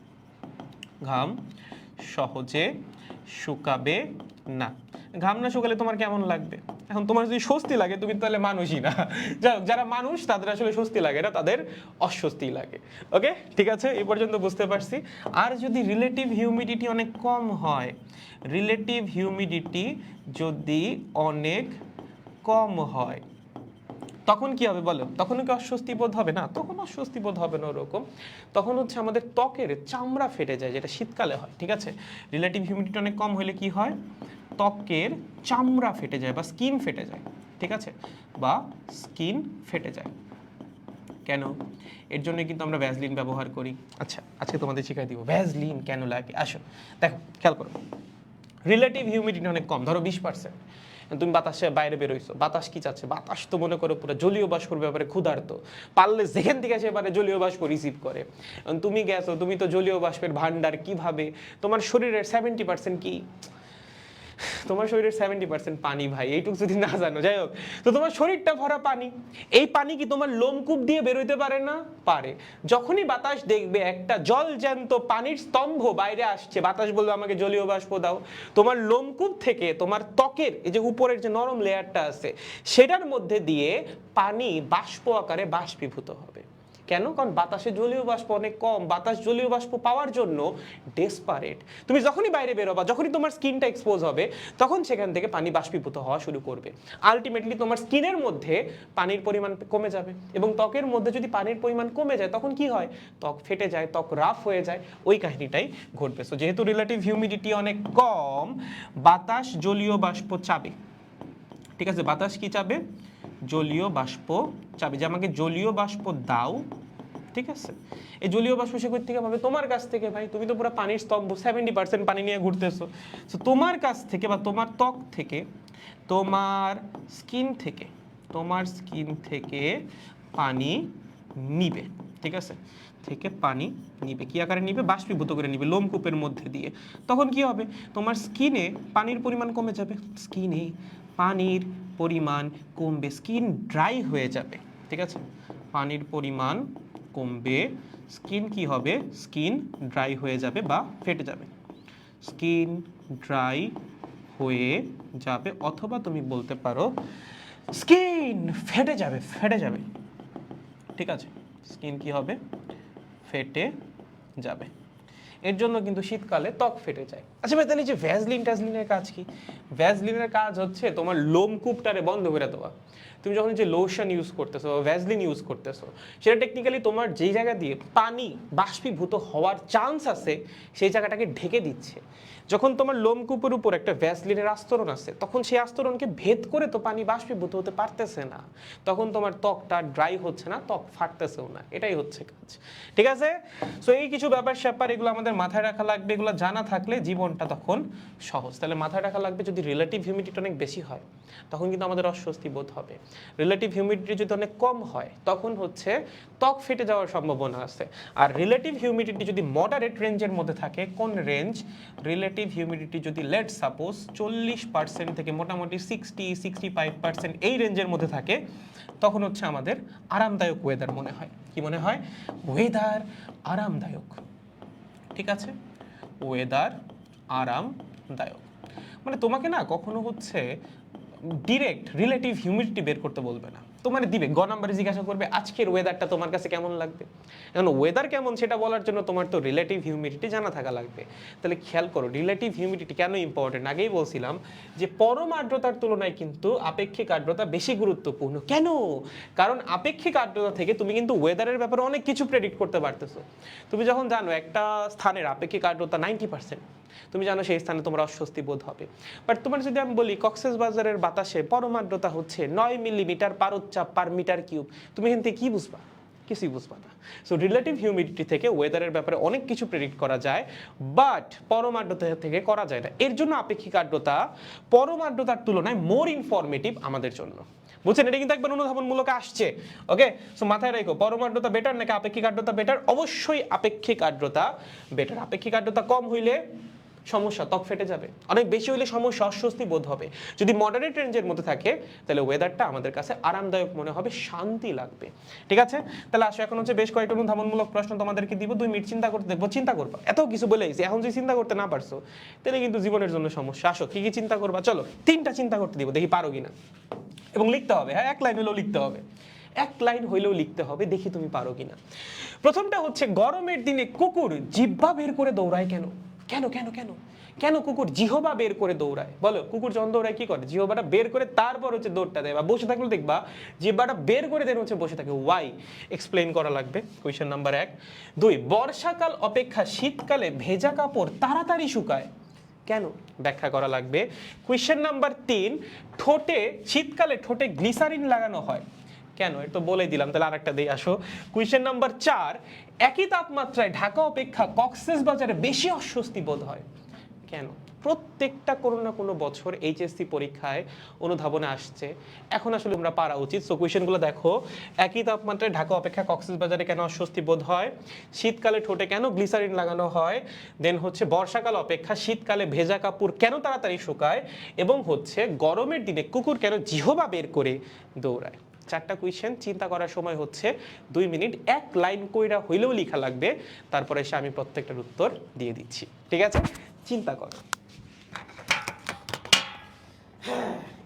ঘাম সহজে শুকাবে না। ঘাম না শুকালে তোমার কেমন লাগবে? এখন তোমার যদি স্বস্তি লাগে তুমি তাহলে মানুষই না। যারা মানুষ তাদের আসলে স্বস্তি লাগে না, তাদের অস্বস্তি লাগে। ওকে, ঠিক আছে, এই পর্যন্ত বুঝতে পারছি। আর যদি রিলেটিভ হিউমিডিটি অনেক কম হয়, রিলেটিভ হিউমিডিটি যদি অনেক কম হয় তখন কি হবে বলো? তখন কি অস্বস্তি বোধ হবে? না, তখন অস্বস্তি বোধ হবে না ওরকম। তখন হচ্ছে আমাদের ত্বকের চামড়া ফেটে যায়, যেটা শীতকালে হয়। ঠিক আছে, রিলেটিভ হিউমিডিটি অনেক কম হলে কি হয়? ত্বকের চামড়া ফেটে যায় বা স্কিন ফেটে যায়। ঠিক আছে, বা স্কিন ফেটে যায়। কেন? এর জন্য কিন্তু আমরা ভ্যাসলিন ব্যবহার করি। আচ্ছা, আজকে তোমাদের শিখাই দিব ভ্যাসলিন কেন লাগে। আসো দেখো, খেয়াল করো, রিলেটিভ হিউমিডিটি অনেক কম, ধরো 20%, তুমি বাতাসে বাইরে বেরোইছো, বাতাস কি চাচ্ছে? বাতাস তো মনে করো পুরো জলীয় বাষ্পর ব্যাপারে ক্ষুধার্ত, পারলে যেখান থেকে সেবারে জলীয় বাষ্প রিসিভ করে। তুমি গেছো, তুমি তো জলীয় বাষ্পের ভান্ডার। কিভাবে? তোমার শরীরের 70% কি? তোমার শরীরের 70% পানি ভাই, এইটুকু যদি না জানো, যাই হোক। তো তোমার শরীরটা ভরা পানি, এই পানি কি তোমার লোমকূপ দিয়ে বেরোইতে পারে না? পারে। যখনই বাতাস দেখবে একটা জল জ্যান্ত পানির স্তম্ভ বাইরে আসছে, বাতাস বলবে আমাকে জলীয় বাষ্প দাও, তোমার লোমকূপ থেকে তোমার ত্বকের এই যে উপরের যে নরম লেয়ারটা আছে সেটার মধ্যে দিয়ে পানি বাষ্প আকারে বাষ্পীভূত হবে। কেন? কারণ বাতাসে জলীয় বাষ্প অনেক কম, বাতাস জলীয় বাষ্প পাওয়ার জন্য ডেসপারেট। তুমি যখনই বাইরে বেরোবা, যখনই তোমার স্কিনটা এক্সপোজ হবে, তখন সেখান থেকে পানি বাষ্পীভূত হওয়া শুরু করবে। আলটিমেটলি তোমার স্কিনের মধ্যে পানির পরিমাণ কমে যাবে, এবং ত্বকের মধ্যে যদি পানির পরিমাণ কমে যায় তখন কি হয়? ত্বক ফেটে যায়, ত্বক রাফ হয়ে যায়, ওই কাহিনীটাই ঘটবে। সো যেহেতু রিলেটিভ হিউমিডিটি অনেক কম, বাতাস জলীয় বাষ্প চাবে। ঠিক আছে, বাতাস কি চাবে? জলীয় বাষ্প চাবে, যে আমাকে জলীয় বাষ্প দাও। ঠিক আছে, এই জলীয় বাষ্প সে কোথা থেকে পাবে? তোমার কাছ থেকে ভাই। তুমি তো পুরো পানির স্তম্ভ, 70% পানি নিয়ে ঘুরতেছো। তো তোমার কাছ থেকে বা তোমার ত্বক থেকে, তোমার স্কিন থেকে পানি নিবে। ঠিক আছে, থেকে পানি নিবে। কি আকারে নিবে? বাষ্পীভূত করে নিবে লোমকূপের মধ্যে দিয়ে। তখন কি হবে? তোমার স্কিনে পানির পরিমাণ কমে যাবে, স্কিনে পানির পরিমাণ কমবে, স্কিন ড্রাই হয়ে যাবে। ঠিক আছে, পানির পরিমাণ কমবে, স্কিন কি হবে? স্কিন ড্রাই হয়ে যাবে বা ফেটে যাবে। স্কিন ড্রাই হয়ে যাবে, অথবা তুমি বলতে পারো স্কিন ফেটে যাবে, ফেটে যাবে। ঠিক আছে, স্কিন কি হবে? ফেটে যাবে। এর জন্য কিন্তু শীতকালে ত্বক ফেটে যায়। আচ্ছা ভাই, তাহলে যে ভ্যাসলিনের কাজ কি? ভ্যাসলিনের কাজ হচ্ছে তোমার লোমকূপটারে বন্ধ করে দেওয়া। তুমি যখন যে লোশন ইউজ করতেছো, ভ্যাসলিন ইউজ করতেছো, সেটা টেকনিক্যালি তোমার যেই জায়গা দিয়ে পানি বাষ্পীভূত হওয়ার চান্স আছে সেই জায়গাটাকে ঢেকে দিচ্ছে। যখন তোমার লোমকূপের উপর একটা ভ্যাসলিনের আস্তরণ আছে, তখন সেই আস্তরণকে ভেদ করে তো পানি বাষ্পীভূত হতে পারতেছে না, তখন তোমার ত্বকটা ড্রাই হচ্ছে না, ত্বক ফাটতেছেও না। এটাই হচ্ছে কাজ। ঠিক আছে, সো এই কিছু ব্যাপার স্যাপার এগুলো আমাদের মাথায় রাখা লাগবে। এগুলো জানা থাকলে জীবনটা তখন সহজ। তাহলে মাথায় রাখা লাগবে, যদি রিলেটিভ হিউমিডিটি অনেক বেশি হয় তখন কিন্তু আমাদের অস্বস্তি বোধ হবে। রিলেটিভ হিউমিডিটি যদি অনেক কম হয় তখন হচ্ছে ত্বক ফেটে যাওয়ার সম্ভাবনা আছে। আর রিলেটিভ হিউমিডিটি যদি মডারেট রেঞ্জের মধ্যে থাকে, কোন রেঞ্জ? রিলেটিভ হিউমিডিটি যদি লেট সাপোজ 40% থেকে মোটামুটি 60-65% এই রেঞ্জের মধ্যে থাকে, তখন হচ্ছে আমাদের আরামদায়ক ওয়েদার মনে হয়। কি মনে হয়? ওয়েদার আরামদায়ক। ঠিক আছে, ওয়েদার আরামদায়ক। মানে তোমাকে না কখনো হচ্ছে ডিরেক্ট রিলেটিভ হিউমিডিটি বের করতে বলবে না, তোমার দিবে গ নাম্বারে জিজ্ঞাসা করবে আজকের ওয়েদারটা তোমার কাছে কেমন লাগবে। এখন ওয়েদার কেমন সেটা বলার জন্য তোমার তো রিলেটিভ হিউমিডিটি জানা থাকা লাগবে। তাহলে খেয়াল করো, রিলেটিভ হিউমিডিটি কেন ইম্পর্টেন্ট। আগেই বলছিলাম যে পরম আর্দ্রতার তুলনায় কিন্তু আপেক্ষিক আর্দ্রতা বেশি গুরুত্বপূর্ণ। কেন? কারণ আপেক্ষিক আর্দ্রতা থেকে তুমি কিন্তু ওয়েদারের ব্যাপারে অনেক কিছু প্রেডিক্ট করতে পারতেছো। তুমি যখন জানো একটা স্থানের আপেক্ষিক আর্দ্রতা 90%, তুমি জানো সেই স্থানে তোমার অস্বস্তি বোধ হবে। বাট তোমার যদি আমি বলি কক্সবাজারের বাতাসে পরম আর্দ্রতা হচ্ছে 9 মিলিমিটার পারদ-চাপ পার মিটার কিউব, তুমি এখান থেকে কি বুঝবা? কিছুই বুঝবা না। সো রিলেটিভ হিউমিডিটি থেকে ওয়েদারের ব্যাপারে অনেক কিছু প্রেডিক্ট করা যায়, বাট পরম আর্দ্রতা থেকে করা যায় না। এর জন্য আপেক্ষিক আর্দ্রতা পরম আর্দ্রতার তুলনায় মোর ইনফরমেটিভ আমাদের জন্য। বুঝছেন? এটা কিন্তু একবার অনুধাবনমূলক আসছে। ওকে, সো মাথায় রেখো, পরম আর্দ্রতা বেটার নাকি আপেক্ষিক আর্দ্রতা বেটার? অবশ্যই আপেক্ষিক আর্দ্রতা বেটার। আপেক্ষিক আর্দ্রতা কম হইলে সমস্যা, ত্বক ফেটে যাবে। অনেক বেশি হইলে সমস্যা, অস্বস্তি বোধ হবে। যদি মডারেট রেঞ্জের মধ্যে থাকে তাহলে ওয়েদারটা আমাদের কাছে আরামদায়ক মনে হবে, শান্তি লাগবে। ঠিক আছে, তাহলে আসো এখন হচ্ছে বেশ কয়েকটা অনুধাবনমূলক প্রশ্ন তোমাদেরকে দিব, 2 মিনিট চিন্তা করতে দেখবো। চিন্তা করবা, এত কিছু বলে গেছি, এখন যদি চিন্তা করতে না পারছো তাহলে কিন্তু জীবনের জন্য সমস্যা। আসো কি কি চিন্তা করবা, চলো 3টা চিন্তা করতে দিব, দেখি পারো কিনা। এবং লিখতে হবে, হ্যাঁ 1 লাইন হলেও লিখতে হবে, 1 লাইন হইলেও লিখতে হবে, দেখি তুমি পারো কিনা। প্রথমটা হচ্ছে, গরমের দিনে কুকুর জিহ্বা বের করে দৌড়ায় কেন? কেন কেন কেন কেন কুকুর জিহ্বা বের করে দৌড়ায়? বলো, কুকুর যখন দৌড়ায় কি করে? জিহ্বাটা বের করে তারপর হচ্ছে দৌড়টা দেয়, বা বসে থাকলে দেখবা জিহ্বাটা বের করে দেন হচ্ছে বসে থাকে। ওয়াই? এক্সপ্লেইন করা লাগবে। Question number 1। 2, বর্ষাকাল অপেক্ষা শীতকালে ভেজা কাপড় তাড়াতাড়ি শুকায় কেন? ব্যাখ্যা করা লাগবে। কোয়েশ্চেন নাম্বার 3, ঠোঁটে শীতকালে ঠোঁটে গ্লিসারিন লাগানো হয় কেন? এটা তো বলেই দিলাম, তাহলে আরেকটা দিয়ে আসো। কোয়েশ্চেন নাম্বার 4, একই তাপমাত্রায় ঢাকা অপেক্ষা কক্সবাজারে বেশি অস্বস্তি বোধ হয় কেন? প্রত্যেকটা কোনো না কোনো বছর এইচএসসি পরীক্ষায় অনুধাবনে আসছে, এখন আসলে তোমরা পারা উচিত। সো কোয়েশ্চেনগুলো দেখো, একই তাপমাত্রায় ঢাকা অপেক্ষা কক্সবাজারে কেন অস্বস্তি বোধ হয়, শীতকালে ঠোঁটে কেন গ্লিসারিন লাগানো হয়, দেন হচ্ছে বর্ষাকাল অপেক্ষা শীতকালে ভেজা কাপড় কেন তাড়াতাড়ি শুকায়, এবং হচ্ছে গরমের দিনে কুকুর কেন জিহ্বা বের করে দৌড়ায়। 4টা কোয়েশ্চেন, চিন্তা করার সময় হচ্ছে 2 মিনিট, 1 লাইন কইরা হইলেও লেখা লাগবে, তারপরে এসে আমি প্রত্যেকটার উত্তর দিয়ে দিচ্ছি। ঠিক আছে, চিন্তা করো।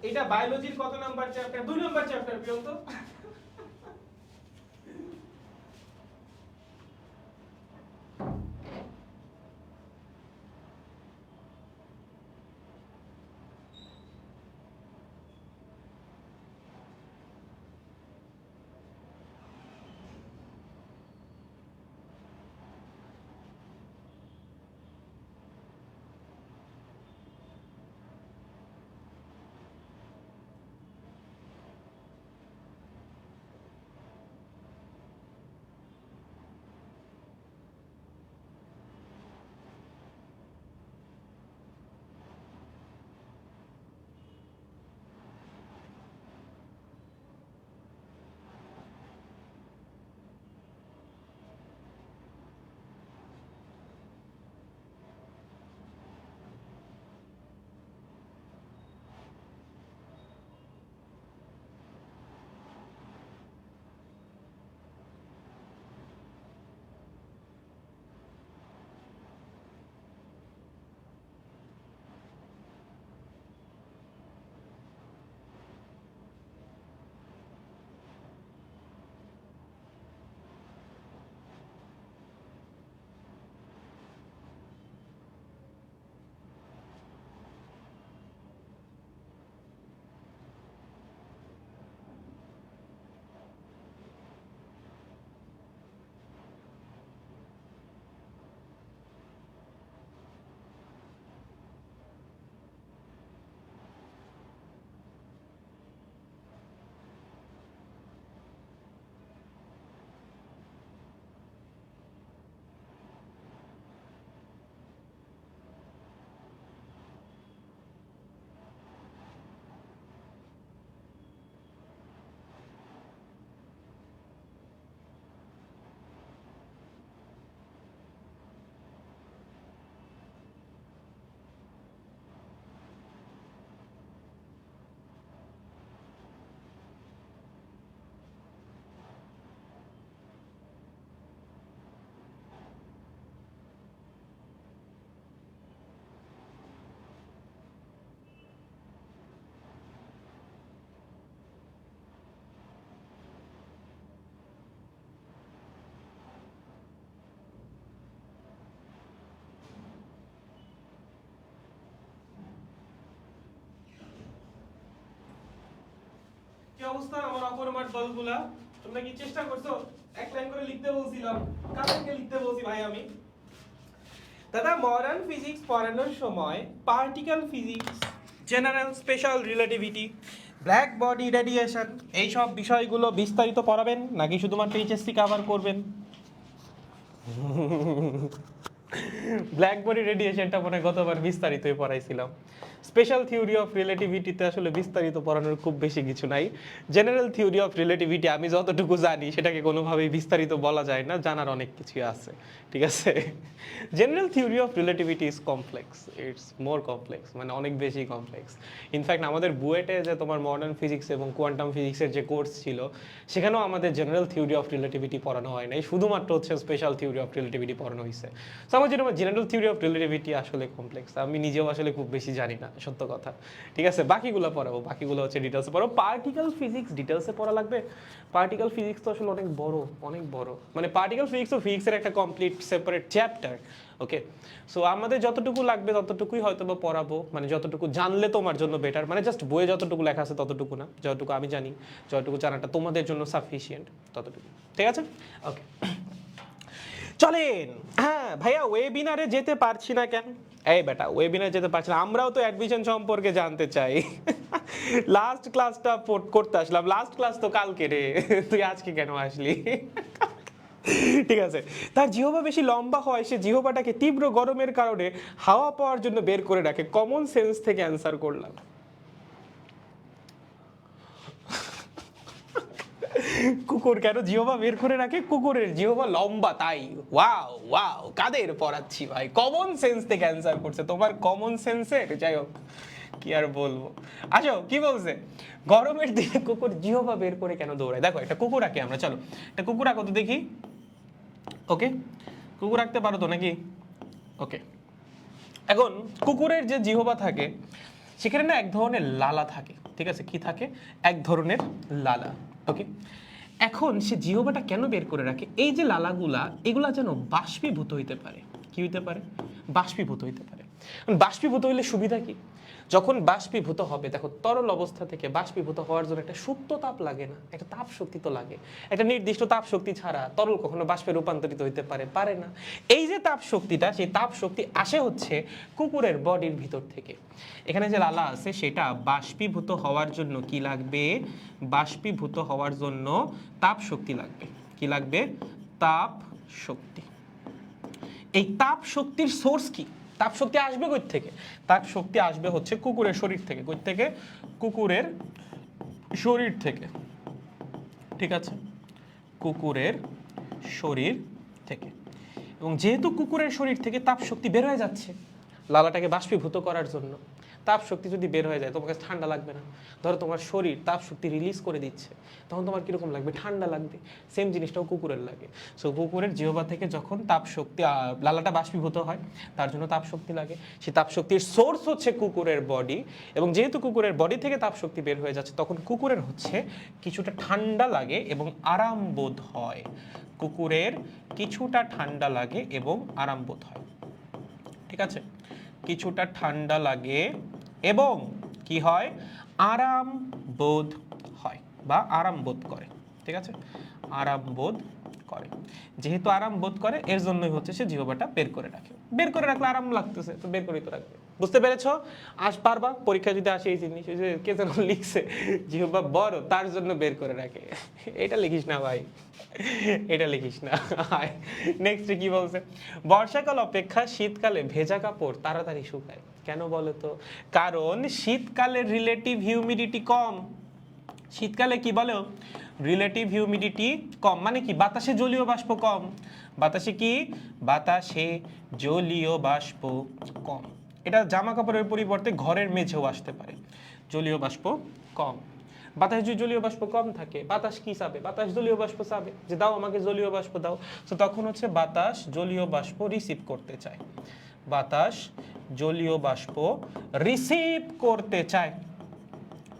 এটা বায়োলজির কত নাম্বার চ্যাপ্টার? 2 নাম্বার চ্যাপ্টার পর্যন্ত। কি অবস্থা আমার অপরমার দলগুলা? তোমরা কি চেষ্টা করছো? 1 লাইন করে লিখতে বলছিলাম, কাদেরকে লিখতে বলছি ভাই আমি? দাদা মডার্ন ফিজিক্স পড়ানোর সময় particle physics, general special relativity, black body radiation এইসব বিষয়গুলো বিস্তারিত পড়াবেন নাকি শুধুমাত্র এইচএসসি কভার করবেন? ব্ল্যাক বডি রেডিয়েশনটা মনে হয় গতবার বিস্তারিতই পড়াইছিলাম। স্পেশাল থিওরি অফ রিলেটিভিটিতে আসলে বিস্তারিত পড়ানোর খুব বেশি কিছু নাই। জেনারেল থিওরি অফ রিলেটিভিটি আমি যতটুকু জানি সেটাকে কোনোভাবেই বিস্তারিত বলা যায় না, জানার অনেক কিছু আছে, ঠিক আছে? General theory of relativity is complex, it's more complex, মানে অনেক বেশি কমপ্লেক্স। ইনফ্যাক্ট আমাদের বুয়েটে যে তোমার মডার্ন ফিজিক্স এবং কোয়ান্টাম ফিজিক্সের যে কোর্স ছিল সেখানেও আমাদের জেনারেল থিওরি অফ রিলেটিভিটি পড়ানো হয় নাই, শুধুমাত্র হচ্ছে স্পেশাল থিওরি অফ রিলেটিভিটি পড়ানো হয়েছে। সো আমার যেটা জেনারেল থিওরি অফ রিলেটিভিটি আসলে কমপ্লেক্স, আমি নিজেও আসলে খুব বেশি জানি না, সত্য কথা, ঠিক আছে? বাকিগুলো পড়াবো, বাকিগুলো হচ্ছে ডিটেলসে পড়াবো। পার্টিকেল ফিজিক্স ডিটেলসে পড়া লাগবে? পার্টিকেল ফিজিক্স তো আসলে অনেক বড়, অনেক বড়, মানে পার্টিকেল ফিজিক্স তো ফিজিক্সের একটা কমপ্লিট সেপারেট চ্যাপ্টার। ওকে, সো আমাদের যতটুকু লাগবে ততটুকুই হয়তো বা পড়াবো, মানে যতটুকু জানলে তোমার জন্য বেটার, মানে জাস্ট বইয়ে যতটুকু লেখা আছে ততটুকু না, যতটুকু আমি জানি, যতটুকু জানাটা তোমাদের জন্য সাফিসিয়েন্ট ততটুকু, ঠিক আছে? ওকে, চলেন। হ্যাঁ ভাইয়া, ওয়েবিনারে যেতে পারছি না কেন? এই বেটা, ওয়েবিনারে যেতে পারছি না, আমরাও তো অ্যাডমিশন সম্পর্কে জানতে চাই। লাস্ট ক্লাসটা করতে আসলাম, লাস্ট ক্লাস তো কালকে রে, তুই আজকে কেন আসলি? ঠিক আছে, তার জিহ্বা বেশি লম্বা হয়, সে জিহ্বাটাকে তীব্র গরমের কারণে হাওয়া পাওয়ার জন্য বের করে রাখে। কমন সেন্স থেকে অ্যান্সার করলাম। কুকুর কেন জিহ্বা বের করে রাখে? কুকুরের জিহ্বা লম্বা তাই। ওয়াও ওয়াও, কাদের পড়াচ্ছি ভাই, কমন সেন্স থেকে অ্যান্সার করছে, তোমার কমন সেন্সের। যাই হোক, কি আর বলবো। আচ্ছা, কি বলছে? গরমের দিনে কুকুর জিহ্বা বের করে কেন দৌড়ায়? দেখো, একটা কুকুর আঁকি আমরা, চলো একটা কুকুর আঁকো তো দেখি। ওকে, কুকুর আঁকতে পারো তো নাকি? ওকে, এখন কুকুরের যে জিহ্বা থাকে সেখানে না এক ধরনের লালা থাকে, ঠিক আছে? কি থাকে? এক ধরনের লালা। ওকে, এখন সে জিহ্বাটা কেন বের করে রাখে? এই যে লালাগুলা, এগুলা যেন বাষ্পীভূত হইতে পারে। কি হইতে পারে? বাষ্পীভূত হইতে পারে। বাষ্পীভূত হইলে সুবিধা কি? যখন বাষ্পীভূত হবে, দেখো তরল অবস্থা থেকে বাষ্পীভূত হওয়ার জন্য একটা সুপ্ত তাপ লাগে না? একটা তাপ শক্তি তো লাগে। একটা নির্দিষ্ট তাপ শক্তি ছাড়া তরল কখনো বাষ্পে রূপান্তরিত হইতে পারে না। এই যে তাপ শক্তিটা, সেই তাপ শক্তি আসে হচ্ছে কুকুরের বডির ভিতর থেকে। এখানে যে লালা আছে সেটা বাষ্পীভূত হওয়ার জন্য কি লাগবে? বাষ্পীভূত হওয়ার জন্য তাপ শক্তি লাগবে। কি লাগবে? তাপ শক্তি। এই তাপ শক্তির সোর্স কি? তাপ শক্তি আসবে কই থেকে? তাপ শক্তি আসবে হচ্ছে কুকুরের শরীর থেকে। কই থেকে? কুকুরের শরীর থেকে, ঠিক আছে? কুকুরের শরীর থেকে। এবং যেহেতু কুকুরের শরীর থেকে তাপ শক্তি বের হয়ে যাচ্ছে লালাটাকে বাষ্পীভূত করার জন্য, তাপ শক্তি যদি বের হয়ে যায় তোমার কাছে ঠান্ডা লাগবে না? ধরো তোমার শরীর তাপ শক্তি রিলিজ করে দিচ্ছে, তখন তোমার কিরকম লাগবে? ঠান্ডা লাগবে। সেম জিনিসটাও কুকুরের লাগে। সো কুকুরের জিহ্বা থেকে যখন তাপ শক্তি, লালাটা বাষ্পীভূত হয়, তার জন্য তাপ শক্তি লাগে। সেই তাপ শক্তির সোর্স হচ্ছে কুকুরের বডি। এবং যেহেতু কুকুরের বডি থেকে তাপ শক্তি বের হয়ে যাচ্ছে, তখন কুকুরের হচ্ছে কিছুটা ঠান্ডা লাগে এবং আরাম বোধ হয়। কুকুরের কিছুটা ঠান্ডা লাগে এবং আরাম বোধ হয়, ঠিক আছে? কিছুটা ঠান্ডা লাগে এবং কি হয়? আরাম বোধ হয় বা আরাম বোধ করে, ঠিক আছে? আরাম বোধ করে। যেহেতু আরাম বোধ করে, এর জন্যই হচ্ছে সে জিহ্বাটা বের করে রাখে। বের করে রাখলে আরাম লাগতেছে, তো বের করেই তো রাখবে। বুঝতে পেরেছো? আজ পারবা পরীক্ষা যদি আসে এই জিনিস, যে কে যেন লিখছে জিহ্বা বড় তার জন্য বের করে রাখে। এটা লিখিস না ভাই, এটা লিখিস না। নেক্সট কি বলছে? বর্ষাকাল অপেক্ষা শীতকালে ভেজা কাপড় তাড়াতাড়ি শুকায়। কেন বলো তো? কারণ শীতকালে রিলেটিভ হিউমিডিটি কম। শীতকালে কি বলো? রিলেটিভ হিউমিডিটি কম, মানে কি? বাতাসে জলীয় বাষ্প কম। বাতাসে কি? বাতাসে জলীয় বাষ্প কম। এটা জামা কাপড়ের পরিবর্তে ঘরের মেঝেও আসতে পারে। জলীয় বাষ্প কম। বাতাসে যদি জলীয় বাষ্প কম থাকে, বাতাস কি চাবে? বাতাস জলীয় বাষ্প চাবে, যে দাও আমাকে জলীয় বাষ্প দাও। তো তখন হচ্ছে বাতাস জলীয় বাষ্প রিসিভ করতে চায়। বাতাস জলীয় বাষ্প রিসিভ করতে চায়,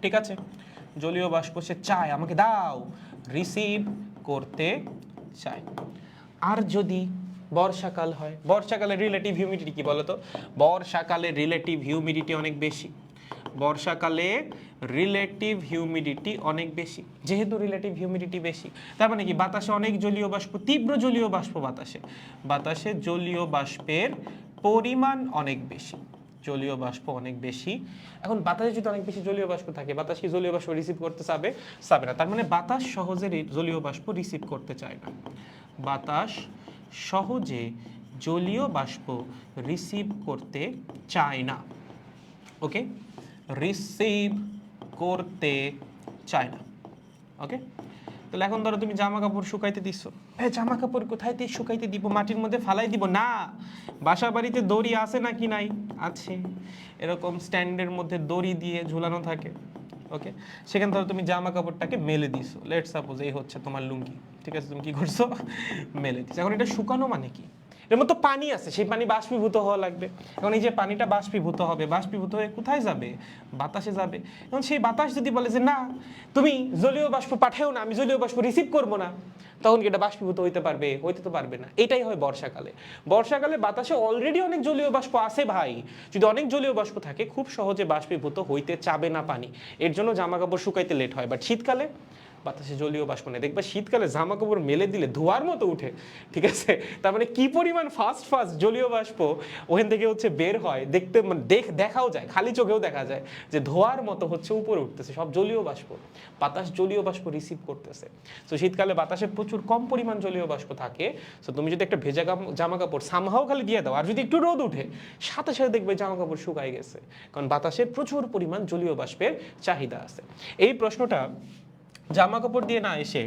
ঠিক আছে? জলীয় বাষ্প সে চায়, আমাকে দাও, রিসিভ করতে চায়। আর যদি বর্ষাকাল হয়, বর্ষাকালে রিলেটিভ হিউমিডিটি কি বলতো? বর্ষাকালে রিলেটিভ হিউমিডিটি অনেক বেশি। বর্ষাকালে রিলেটিভ হিউমিডিটি অনেক বেশি। যেহেতু রিলেটিভ হিউমিডিটি বেশি, তার মানে কি? বাতাসে অনেক জলীয় বাষ্প, তীব্র জলীয় বাষ্প বাতাসে। বাতাসে জলীয় বাষ্পের পরিমাণ অনেক বেশি, জলীয় বাষ্প অনেক বেশি। এখন বাতাসে যদি অনেক বেশি জলীয় বাষ্প থাকে, বাতাস কি জলীয় বাষ্প রিসিভ করতে চাবে না। তার মানে বাতাস সহজে জলীয় বাষ্প রিসিভ করতে চায় না। বাতাস সহজে জলীয় বাষ্প রিসিভ করতে চায় না। ওকে, রিসিভ করতে চায় না। ওকে, তাহলে এখন ধরো তুমি জামা কাপড় শুকাইতে দিচ্ছ, জামা কাপড় কোথায় শুকাইতে দিব? মাটির মধ্যে ফালাই দিব না। বাসা বাড়িতে দড়ি আছে নাকি নাই? আছে, এরকম স্ট্যান্ডের মধ্যে দড়ি দিয়ে ঝুলানো থাকে। ওকে, সেখানে ধরো তুমি জামা কাপড়টাকে মেলে দিছো, লেট সাপোজ এই হচ্ছে তোমার লুঙ্গি, ঠিক আছে, তুমি কি করছো? মেলে দিছো। এখন এটা শুকানো মানে কি? এর মধ্যে পানি আছে, সেই পানি বাষ্পীভূত হওয়া লাগবে। এখন এই যে পানিটা বাষ্পীভূত হবে, বাষ্পীভূত হয়ে কোথায় যাবে? বাতাসে যাবে। এখন সেই বাতাস যদি বলে যে না তুমি জলীয় বাষ্প পাঠাও না, আমি জলীয় বাষ্প রিসিভ করবো না, তখন কি এটা বাষ্পীভূত হইতে পারবে? হইতে তো পারবে না। এটাই হয় বর্ষাকালে। বর্ষাকালে বাতাসে অলরেডি অনেক জলীয় বাষ্প আছে ভাই, যদি অনেক জলীয় বাষ্প থাকে খুব সহজে বাষ্পীভূত হইতে চাবে না পানি, এর জন্য জামা কাপড় শুকাইতে লেট হয়। বাট শীতকালে বাতাসে জলীয় বাষ্প নেই, দেখবা শীতকালে জামা কাপড় মেলে দিলে ধোয়ার মতো উঠে, ঠিক আছে। তার মানে কি পরিমাণ ফাস্ট জলীয় বাষ্প ওখান থেকে হচ্ছে বের হয়, দেখতে মানে দেখাও যায়, খালি চোখেও দেখা যায় যে ধোয়ার মতো হচ্ছে উপরে উঠতেছে সব জলীয় বাষ্প। বাতাস জলীয় বাষ্প রিসিভ করতেছে। তো শীতকালে বাতাসে প্রচুর কম পরিমাণ জলীয় বাষ্প থাকে। তো তুমি যদি একটা ভেজা জামা কাপড় সামহাও খালি দিয়ে দাও, আর যদি একটু রোদ উঠে, সাথে সাথে দেখবে জামা কাপড় শুকাই গেছে, কারণ বাতাসের প্রচুর পরিমাণ জলীয় বাষ্পের চাহিদা আছে। এই প্রশ্নটা জামা কাপড় দিয়ে না এসে